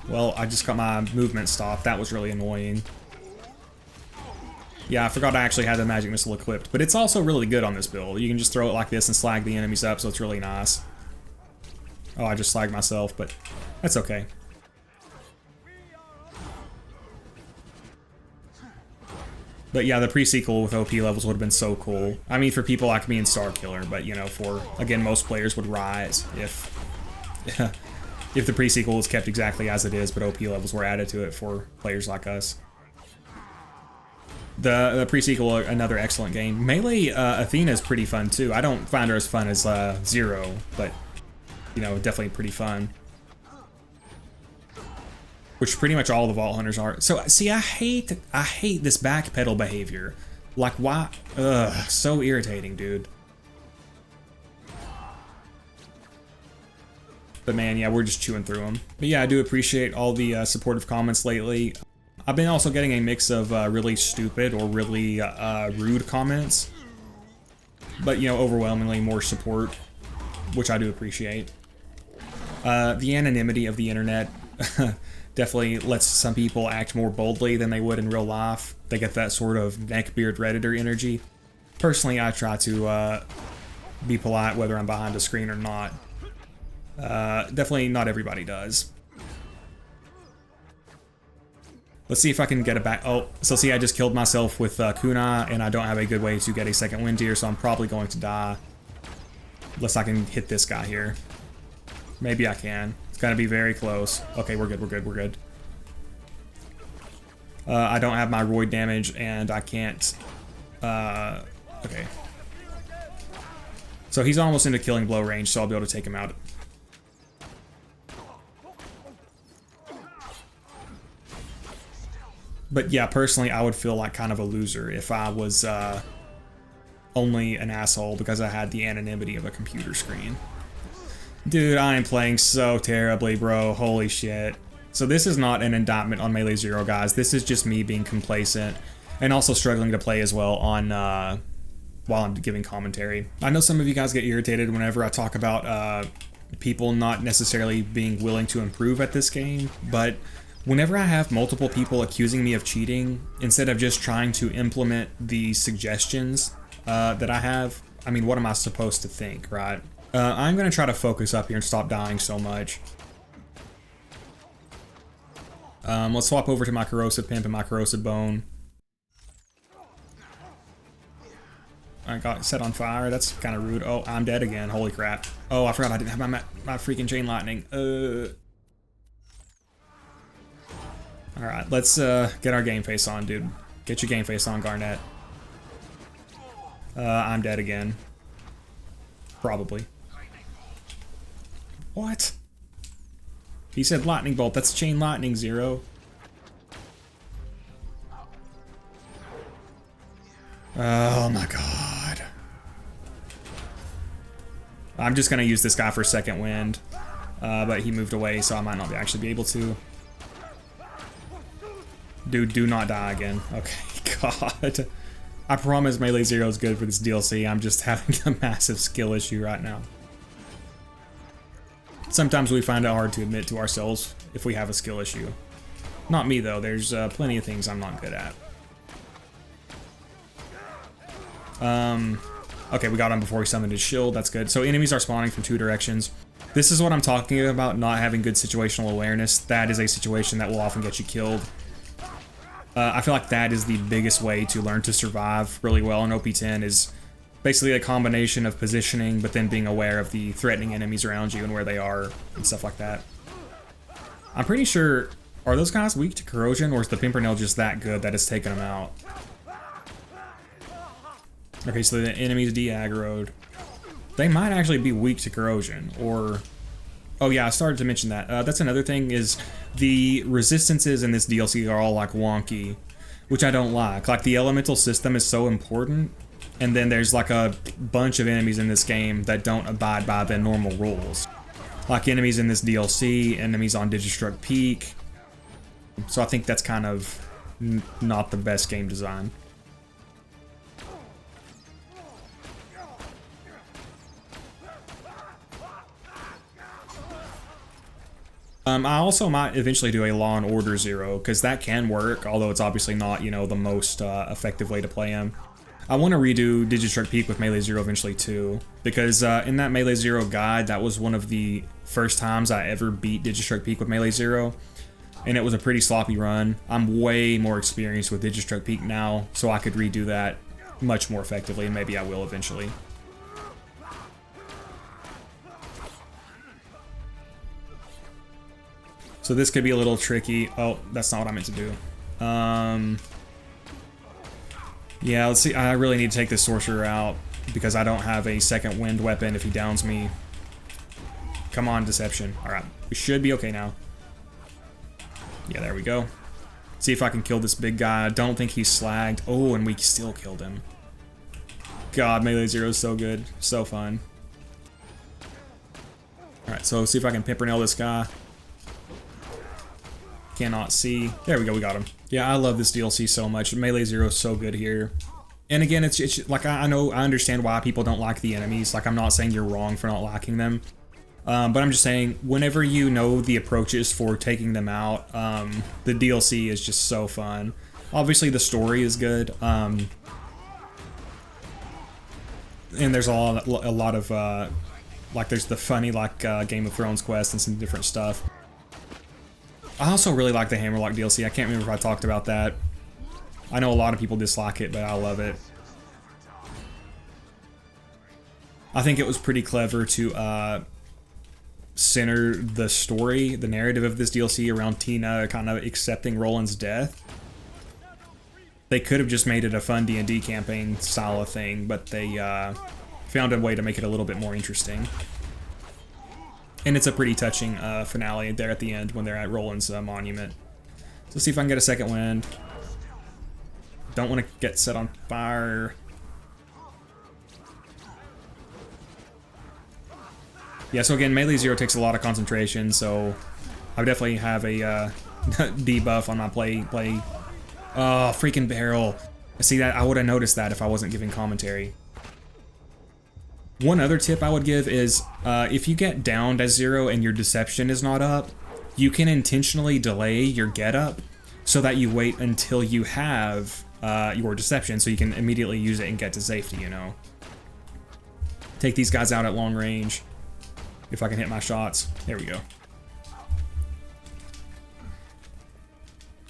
Well, I just got my movement stopped. That was really annoying. Yeah, I forgot I actually had the Magic Missile equipped, but it's also really good on this build. You can just throw it like this and slag the enemies up, so it's really nice. Oh, I just slagged myself, but that's okay. But yeah, the pre-sequel with OP levels would have been so cool. I mean, for people like me and Starkiller, but you know, for, again, most players would rise if if the pre-sequel was kept exactly as it is, but OP levels were added to it for players like us. The pre-sequel, another excellent game. Melee Athena is pretty fun too. I don't find her as fun as Zero, but you know, definitely pretty fun. Which pretty much all the Vault Hunters are. So, see, I hate this backpedal behavior. Like, why? Ugh, so irritating, dude. But man, yeah, we're just chewing through them. But yeah, I do appreciate all the supportive comments lately. I've been also getting a mix of really stupid or really rude comments. But, you know, overwhelmingly more support, which I do appreciate. The anonymity of the internet definitely lets some people act more boldly than they would in real life. They get that sort of neckbeard Redditor energy. Personally, I try to be polite whether I'm behind a screen or not. Definitely not everybody does. Let's see if I can get it back. Oh, so see, I just killed myself with Kunai, and I don't have a good way to get a second wind here, so I'm probably going to die. Unless I can hit this guy here. Maybe I can. It's gotta be very close. Okay, we're good, we're good, we're good. I don't have my roid damage, and I can't... okay. So he's almost into killing blow range, so I'll be able to take him out. But yeah, personally, I would feel like kind of a loser if I was only an asshole because I had the anonymity of a computer screen. Dude, I am playing so terribly, bro. Holy shit. So this is not an indictment on Melee Zer0, guys. This is just me being complacent and also struggling to play as well on while I'm giving commentary. I know some of you guys get irritated whenever I talk about people not necessarily being willing to improve at this game, but whenever I have multiple people accusing me of cheating, instead of just trying to implement the suggestions that I have, I mean, what am I supposed to think, right? I'm gonna try to focus up here and stop dying so much. Let's swap over to my Corrosive Pimp and my Corrosive Bone. I got set on fire. That's kind of rude. Oh, I'm dead again. Holy crap. Oh, I forgot I didn't have my freaking Chain Lightning. Alright, let's get our game face on, dude. Get your game face on, Garnet. I'm dead again. Probably. What? He said Lightning Bolt. That's Chain Lightning, Zero. Oh my god. I'm just gonna use this guy for second wind. But he moved away, so I might not actually be able to. Dude, do not die again. Okay, god. I promise Melee Zer0 is good for this DLC. I'm just having a massive skill issue right now. Sometimes we find it hard to admit to ourselves if we have a skill issue. Not me though, there's plenty of things I'm not good at. Okay, we got him before he summoned his shield, that's good. So enemies are spawning from two directions. This is what I'm talking about, not having good situational awareness. That is a situation that will often get you killed. I feel like that is the biggest way to learn to survive really well in OP10 is basically a combination of positioning, but then being aware of the threatening enemies around you and where they are and stuff like that. I'm pretty sure, are those guys weak to corrosion, or is the Pimpernel just that good that it's taken them out? Okay, so the enemy's de-aggroed. They might actually be weak to corrosion, or... Oh yeah, I started to mention that. That's another thing, is the resistances in this DLC are all like wonky, which I don't like. Like the elemental system is so important, and then there's like a bunch of enemies in this game that don't abide by the normal rules. Like enemies in this DLC, enemies on Digistruct Peak. So I think that's kind of not the best game design. I also might eventually do a Law and Order 0, because that can work, although it's obviously not, you know, the most effective way to play him. I want to redo Digistruct Peak with Melee Zer0 eventually too, because in that Melee Zer0 guide, that was one of the first times I ever beat Digistruct Peak with Melee Zer0, and it was a pretty sloppy run. I'm way more experienced with Digistruct Peak now, so I could redo that much more effectively, and maybe I will eventually. So this could be a little tricky. Oh, that's not what I meant to do. Yeah, let's see. I really need to take this Sorcerer out because I don't have a second wind weapon if he downs me. Come on, Deception. Alright, we should be okay now. Yeah, there we go. See if I can kill this big guy. I don't think he's slagged. Oh, and we still killed him. God, Melee Zer0 is so good. So fun. Alright, so see if I can Pimpernel this guy. Cannot see. There we go, we got him. Yeah, I love this DLC so much. Melee Zer0 is so good here. And again, it's like, I understand why people don't like the enemies. Like, I'm not saying you're wrong for not liking them. But I'm just saying, whenever you know the approaches for taking them out, the DLC is just so fun. Obviously, the story is good. And there's a lot of, like, there's the funny, like, Game of Thrones quest and some different stuff. I also really like the Hammerlock DLC. I can't remember if I talked about that. I know a lot of people dislike it, but I love it. I think it was pretty clever to center the story, the narrative of this DLC around Tina kind of accepting Roland's death. They could have just made it a fun D&D campaign style of thing, but they found a way to make it a little bit more interesting. And it's a pretty touching finale there at the end when they're at Roland's monument. So let's see if I can get a second wind. Don't want to get set on fire. Yeah, so again, Melee Zer0 takes a lot of concentration, so I definitely have a debuff on my play. Oh, freaking barrel. See, that I would have noticed that if I wasn't giving commentary. One other tip I would give is if you get downed as 0 and your deception is not up, you can intentionally delay your get up so that you wait until you have your deception so you can immediately use it and get to safety, you know. Take these guys out at long range. If I can hit my shots. There we go.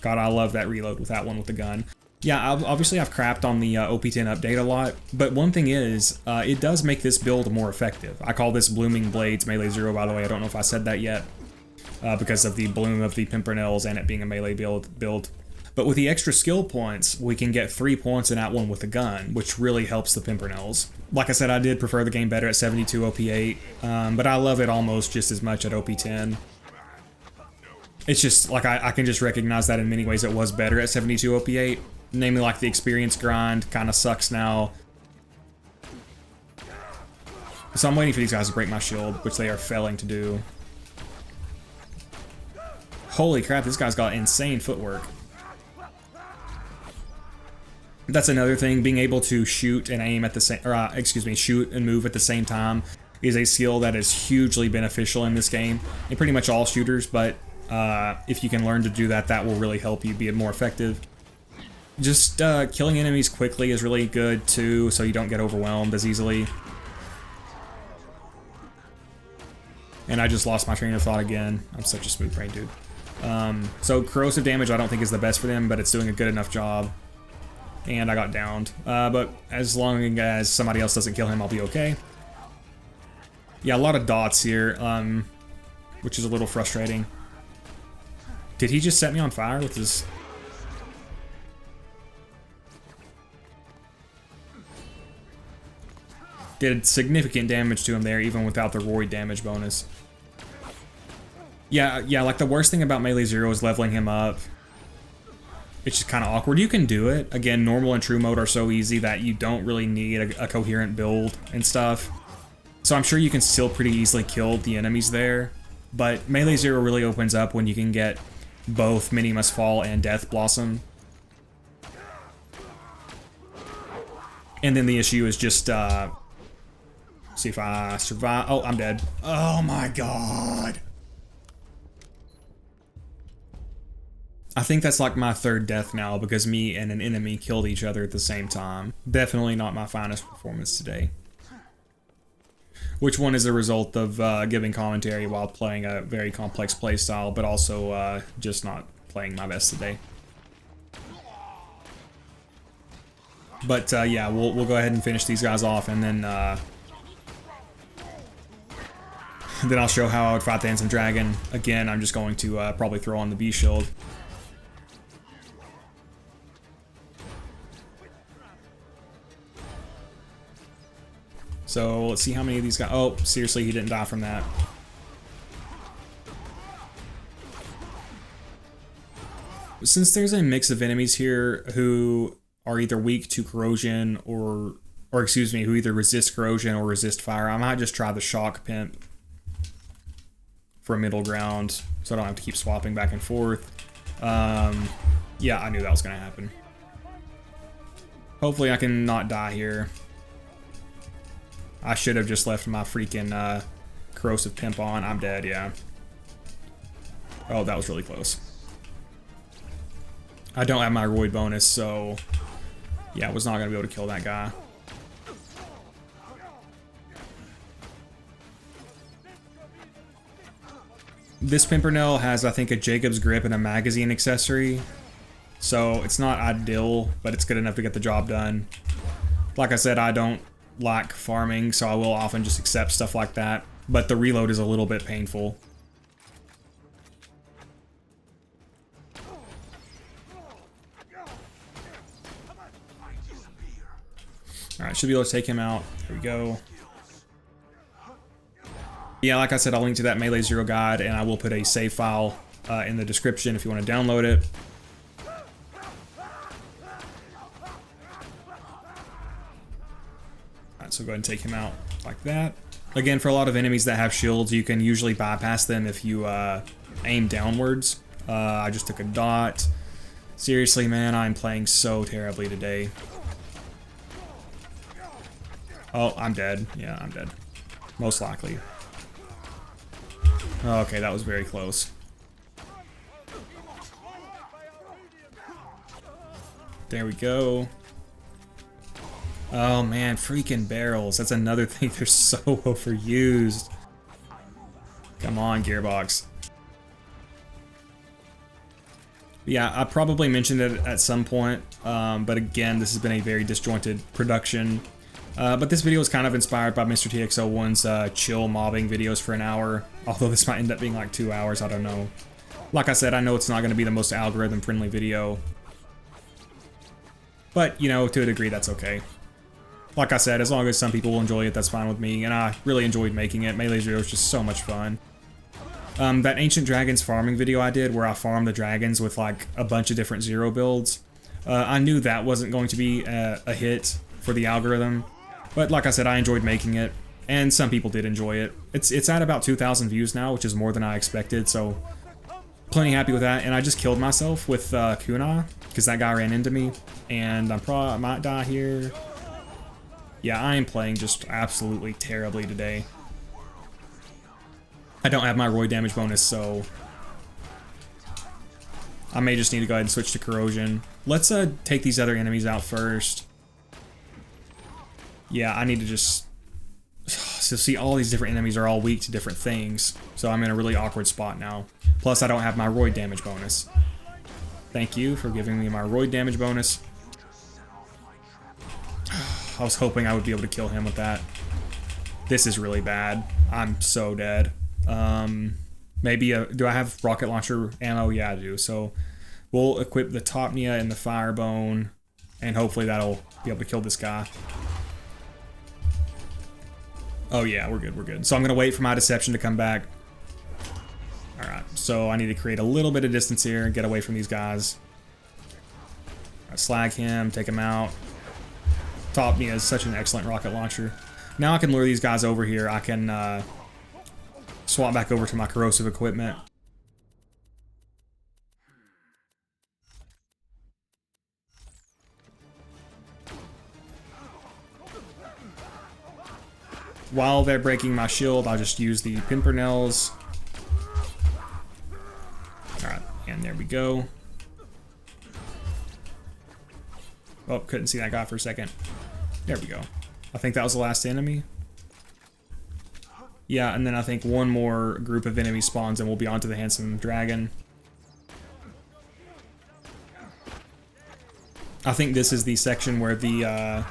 God, I love that reload with that one with the gun. Yeah, obviously I've crapped on the OP10 update a lot, but one thing is, it does make this build more effective. I call this Blooming Blades Melee Zer0, by the way. I don't know if I said that yet, because of the bloom of the Pimpernels and it being a melee build. But with the extra skill points, we can get 3 points in that one with the gun, which really helps the Pimpernels. Like I said, I did prefer the game better at 72 OP8, but I love it almost just as much at OP10. It's just, like, I can just recognize that in many ways it was better at 72 OP8. Namely, like, the experience grind kind of sucks now. So I'm waiting for these guys to break my shield, which they are failing to do. Holy crap, this guy's got insane footwork. That's another thing, being able to shoot and aim at the same, or excuse me, shoot and move at the same time is a skill that is hugely beneficial in this game, in pretty much all shooters, but if you can learn to do that, that will really help you be more effective. Just killing enemies quickly is really good too, so you don't get overwhelmed as easily. And I just lost my train of thought again. I'm such a smooth brain dude. So corrosive damage I don't think is the best for them, but it's doing a good enough job. And I got downed. But as long as somebody else doesn't kill him, I'll be okay. Yeah, a lot of dots here, which is a little frustrating. Did he just set me on fire with his... Did significant damage to him there, even without the Roid damage bonus. Yeah, like the worst thing about Melee Zer0 is leveling him up. It's just kind of awkward. You can do it. Again, normal and true mode are so easy that you don't really need a coherent build and stuff. So I'm sure you can still pretty easily kill the enemies there. But Melee Zer0 really opens up when you can get both Many Must Fall and Death Blossom. And then the issue is just, see if I survive. Oh, I'm dead. Oh my god. I think that's like my third death now because me and an enemy killed each other at the same time. Definitely not my finest performance today. Which one is a result of giving commentary while playing a very complex playstyle, but also just not playing my best today. But yeah, we'll go ahead and finish these guys off, and then I'll show how I would fight the Ensign Dragon. Again, I'm just going to probably throw on the B shield. So let's see how many of these guys. Oh, seriously, he didn't die from that. Since there's a mix of enemies here who are either weak to corrosion or excuse me, who either resist corrosion or resist fire, I might just try the Shock Pimp for a middle ground, so I don't have to keep swapping back and forth. Yeah, I knew that was gonna happen. Hopefully I can not die here. I should have just left my freaking corrosive pimp on. I'm dead, yeah. Oh, that was really close. I don't have my Roid bonus, so yeah, I was not gonna be able to kill that guy. This Pimpernel has, I think, a Jacob's grip and a magazine accessory, so it's not ideal, but it's good enough to get the job done. Like I said, I don't like farming, so I will often just accept stuff like that, but the reload is a little bit painful. Alright, should be able to take him out. There we go. Yeah, like I said, I'll link to that Melee Zer0 guide, and I will put a save file in the description if you want to download it. So go ahead and take him out like that. Again, for a lot of enemies that have shields, you can usually bypass them if you aim downwards. I just took a dot. Seriously, man, I'm playing so terribly today. Oh, I'm dead. Yeah, I'm dead. Most likely. Okay, that was very close. There we go. Oh man, freaking barrels. That's another thing. They're so overused. Come on, Gearbox. Yeah, I probably mentioned it at some point, but again, this has been a very disjointed production. But this video is kind of inspired by Mr. TX01's chill mobbing videos for an hour, although this might end up being like 2 hours, I don't know. Like I said, I know it's not going to be the most algorithm-friendly video, but, you know, to a degree, that's okay. Like I said, as long as some people will enjoy it, that's fine with me, and I really enjoyed making it. Melee Zer0 is just so much fun. That Ancient Dragons farming video I did, where I farmed the dragons with like a bunch of different Zero builds, I knew that wasn't going to be a hit for the algorithm, but like I said, I enjoyed making it, and some people did enjoy it. It's at about 2,000 views now, which is more than I expected, so plenty happy with that. And I just killed myself with Kuna, because that guy ran into me, and I might die here. Yeah, I am playing just absolutely terribly today. I don't have my Roy damage bonus, so I may just need to go ahead and switch to Corrosion. Let's take these other enemies out first. Yeah, I need to just... So see, all these different enemies are all weak to different things, so I'm in a really awkward spot now. Plus, I don't have my Roy damage bonus. Thank you for giving me my Roy damage bonus. I was hoping I would be able to kill him with that. This is really bad. I'm so dead. Maybe do I have rocket launcher ammo? Yeah, I do. So we'll equip the Topnia and the Firebone, and hopefully that'll be able to kill this guy. Oh yeah, we're good, we're good. So I'm gonna wait for my deception to come back. Alright, so I need to create a little bit of distance here and get away from these guys. Right, slag him, take him out. Topnia is such an excellent rocket launcher. Now I can lure these guys over here. I can swap back over to my corrosive equipment. While they're breaking my shield, I'll just use the Pimpernels. Alright, and there we go. Oh, couldn't see that guy for a second. There we go. I think that was the last enemy. Yeah, and then I think one more group of enemies spawns and we'll be on to the Handsome Dragon. I think this is the section where the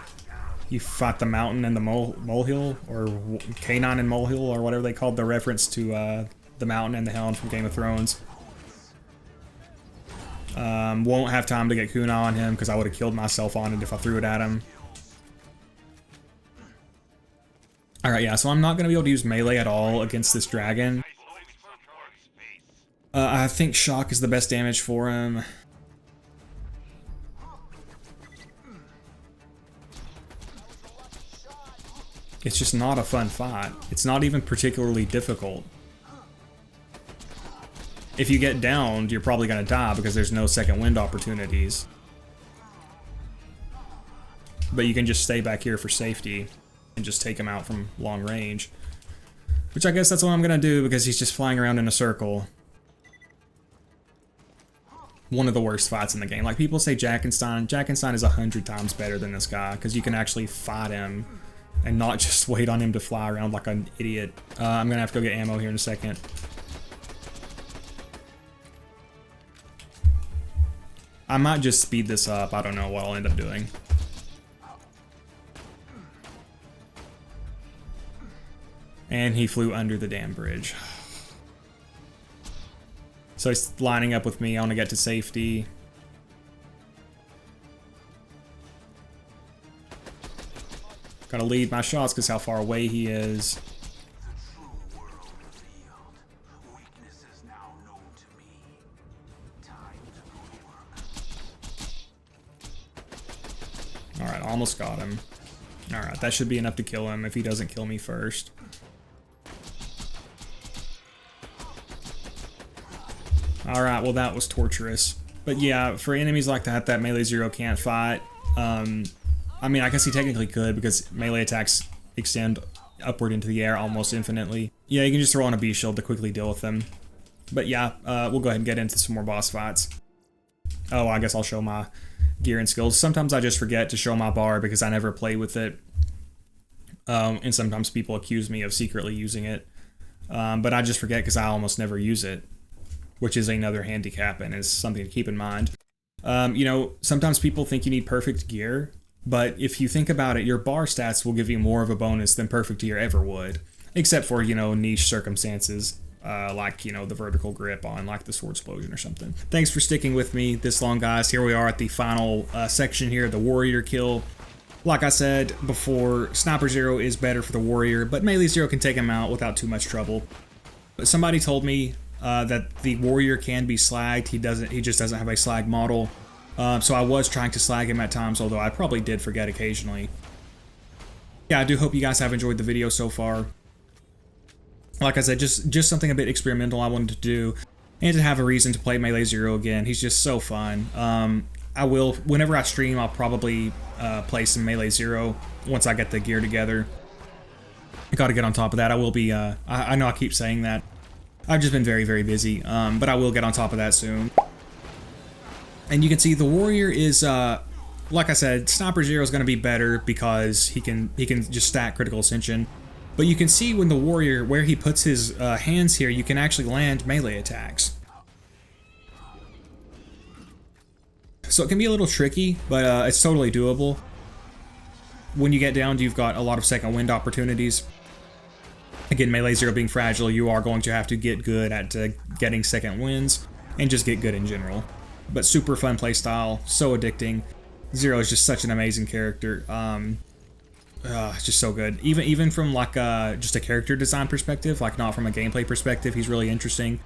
you fight the mountain and the molehill, or canine and molehill, or whatever they called the reference to the mountain and the Helm from Game of Thrones. Won't have time to get Kuna on him because I would have killed myself on it if I threw it at him. Alright, yeah, so I'm not going to be able to use melee at all against this dragon. I think Shock is the best damage for him. It's just not a fun fight. It's not even particularly difficult. If you get downed, you're probably going to die because there's no second wind opportunities. But you can just stay back here for safety and just take him out from long range. Which I guess that's what I'm going to do because he's just flying around in a circle. One of the worst fights in the game. Like people say Jackenstein. Jackenstein is 100 times better than this guy because you can actually fight him and not just wait on him to fly around like an idiot. I'm going to have to go get ammo here in a second. I might just speed this up. I don't know what I'll end up doing. And he flew under the damn bridge. So he's lining up with me. I want to get to safety. Gotta lead my shots because how far away he is. Alright, almost got him. Alright, that should be enough to kill him if he doesn't kill me first. Alright, well that was torturous. But yeah, for enemies like that Melee Zer0 can't fight. I mean, I guess he technically could because melee attacks extend upward into the air almost infinitely. Yeah, you can just throw on a B shield to quickly deal with them. But yeah, we'll go ahead and get into some more boss fights. Oh, I guess I'll show my gear and skills. Sometimes I just forget to show my bar because I never play with it. And sometimes people accuse me of secretly using it. But I just forget because I almost never use it, which is another handicap and is something to keep in mind. You know, sometimes people think you need perfect gear, but if you think about it, your bar stats will give you more of a bonus than perfect gear ever would, except for, you know, niche circumstances, like, you know, the vertical grip on like the sword explosion or something. Thanks for sticking with me this long, guys. Here we are at the final section here, the warrior kill. Like I said before, Sniper Zero is better for the warrior, but Melee Zero can take him out without too much trouble. But somebody told me that the warrior can be slagged. He just doesn't have a slag model. So I was trying to slag him at times, although I probably did forget occasionally. Yeah, I do hope you guys have enjoyed the video so far. Like I said, just something a bit experimental I wanted to do, and to have a reason to play Melee Zero again. He's just so fun. I will, whenever I stream, I'll probably play some Melee Zero once I get the gear together. I gotta get on top of that. I will be, I know I keep saying that. I've just been very, very busy, but I will get on top of that soon. And you can see the warrior is, like I said, Sniper Zero is going to be better because he can just stack critical ascension. But you can see when the warrior, where he puts his hands here, you can actually land melee attacks. So it can be a little tricky, but it's totally doable. When you get down, you've got a lot of second wind opportunities. Again, Melee Zero being fragile, you are going to have to get good at getting second wins, and just get good in general. But super fun playstyle, so addicting. Zero is just such an amazing character. It's just so good. Even from like just a character design perspective, like not from a gameplay perspective, he's really interesting.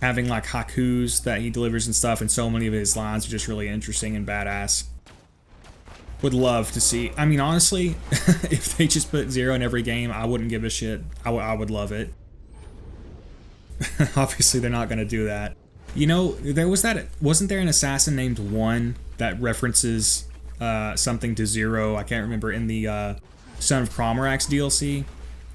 Having like haikus that he delivers and stuff, and so many of his lines are just really interesting and badass. Would love to see. I mean, honestly, if they just put Zero in every game, I wouldn't give a shit. I would love it. Obviously, they're not going to do that. You know, there was that. Wasn't there an assassin named One that references something to Zero? I can't remember, in the Son of Cromorax DLC.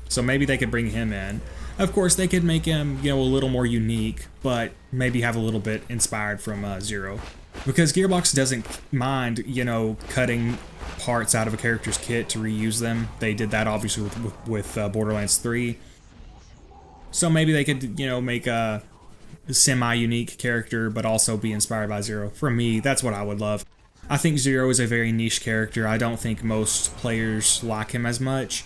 So maybe they could bring him in. Of course, they could make him, you know, a little more unique, but maybe have a little bit inspired from Zero. Because Gearbox doesn't mind, you know, cutting parts out of a character's kit to reuse them. They did that obviously with Borderlands 3. So maybe they could, you know, make a semi-unique character, but also be inspired by Zero. For me, that's what I would love. I think Zero is a very niche character. I don't think most players like him as much.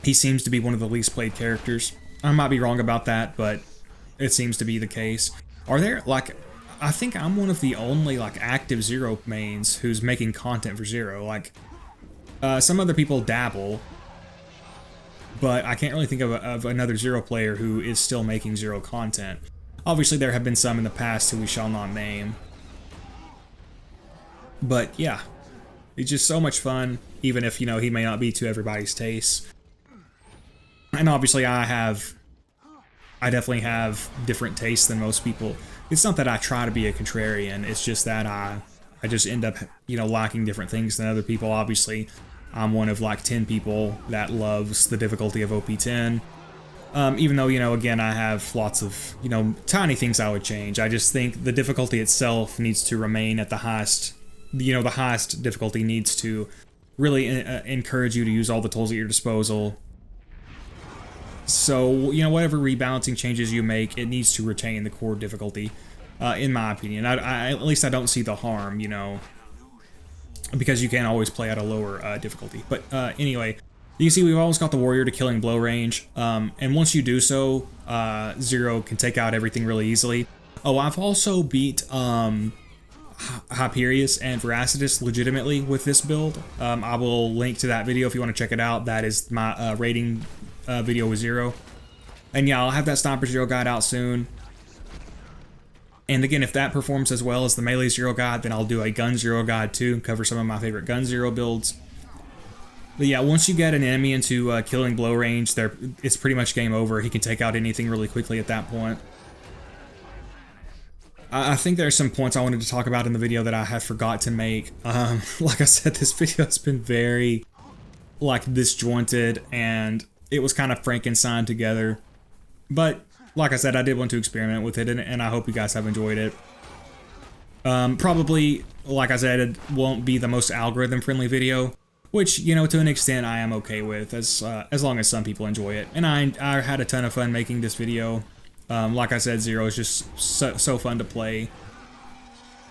He seems to be one of the least played characters. I might be wrong about that, but it seems to be the case. Are there, like, I think I'm one of the only, like, active Zero mains who's making content for Zero. Like, some other people dabble, but I can't really think of another Zero player who is still making Zero content. Obviously, there have been some in the past who we shall not name. But, yeah, it's just so much fun, even if, you know, he may not be to everybody's taste. And obviously, I definitely have different tastes than most people. It's not that I try to be a contrarian, it's just that I just end up, you know, liking different things than other people. Obviously, I'm one of like 10 people that loves the difficulty of OP10. Even though, you know, again, I have lots of, you know, tiny things I would change. I just think the difficulty itself needs to remain at the highest, you know, the highest difficulty needs to really encourage you to use all the tools at your disposal. So, you know, whatever rebalancing changes you make, it needs to retain the core difficulty, in my opinion. At least I don't see the harm, you know, because you can't always play at a lower difficulty. But anyway, you can see we've almost got the warrior to killing blow range, and once you do so, Zero can take out everything really easily. Oh, I've also beat Hyperius and Veracitus legitimately with this build. I will link to that video if you want to check it out. That is my rating video with Zero. And yeah, I'll have that Sniper Zero guide out soon. And again, if that performs as well as the Melee Zero guide, then I'll do a Gun Zero guide too, and cover some of my favorite Gun Zero builds. But yeah, once you get an enemy into killing blow range, it's pretty much game over. He can take out anything really quickly at that point. I think there are some points I wanted to talk about in the video that I have forgot to make. Like I said, this video has been very, like disjointed and it was kind of Frankenstein together. But like I said, I did want to experiment with it, and I hope you guys have enjoyed it. Probably, like I said, it won't be the most algorithm-friendly video, which, you know, to an extent I am okay with, as long as some people enjoy it. And I had a ton of fun making this video. Like I said, Zero is just so fun to play.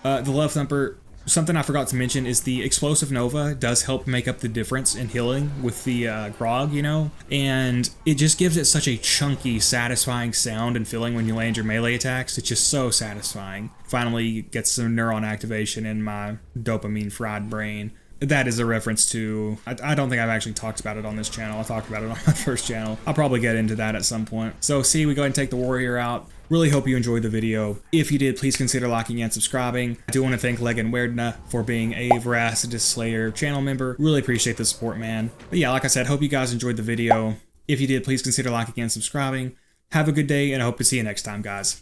The Love Thumper, something I forgot to mention is the Explosive Nova does help make up the difference in healing with the grog, you know? And it just gives it such a chunky, satisfying sound and feeling when you land your melee attacks. It's just so satisfying. Finally gets some neuron activation in my dopamine-fried brain. That is a reference to, I don't think I've actually talked about it on this channel. I talked about it on my first channel. I'll probably get into that at some point. So see, we go ahead and take the warrior out. Really hope you enjoyed the video. If you did, please consider liking and subscribing. I do want to thank Legan Werdna for being a Veracitous Slayer channel member. Really appreciate the support, man. But yeah, like I said, hope you guys enjoyed the video. If you did, please consider liking and subscribing. Have a good day, and I hope to see you next time, guys.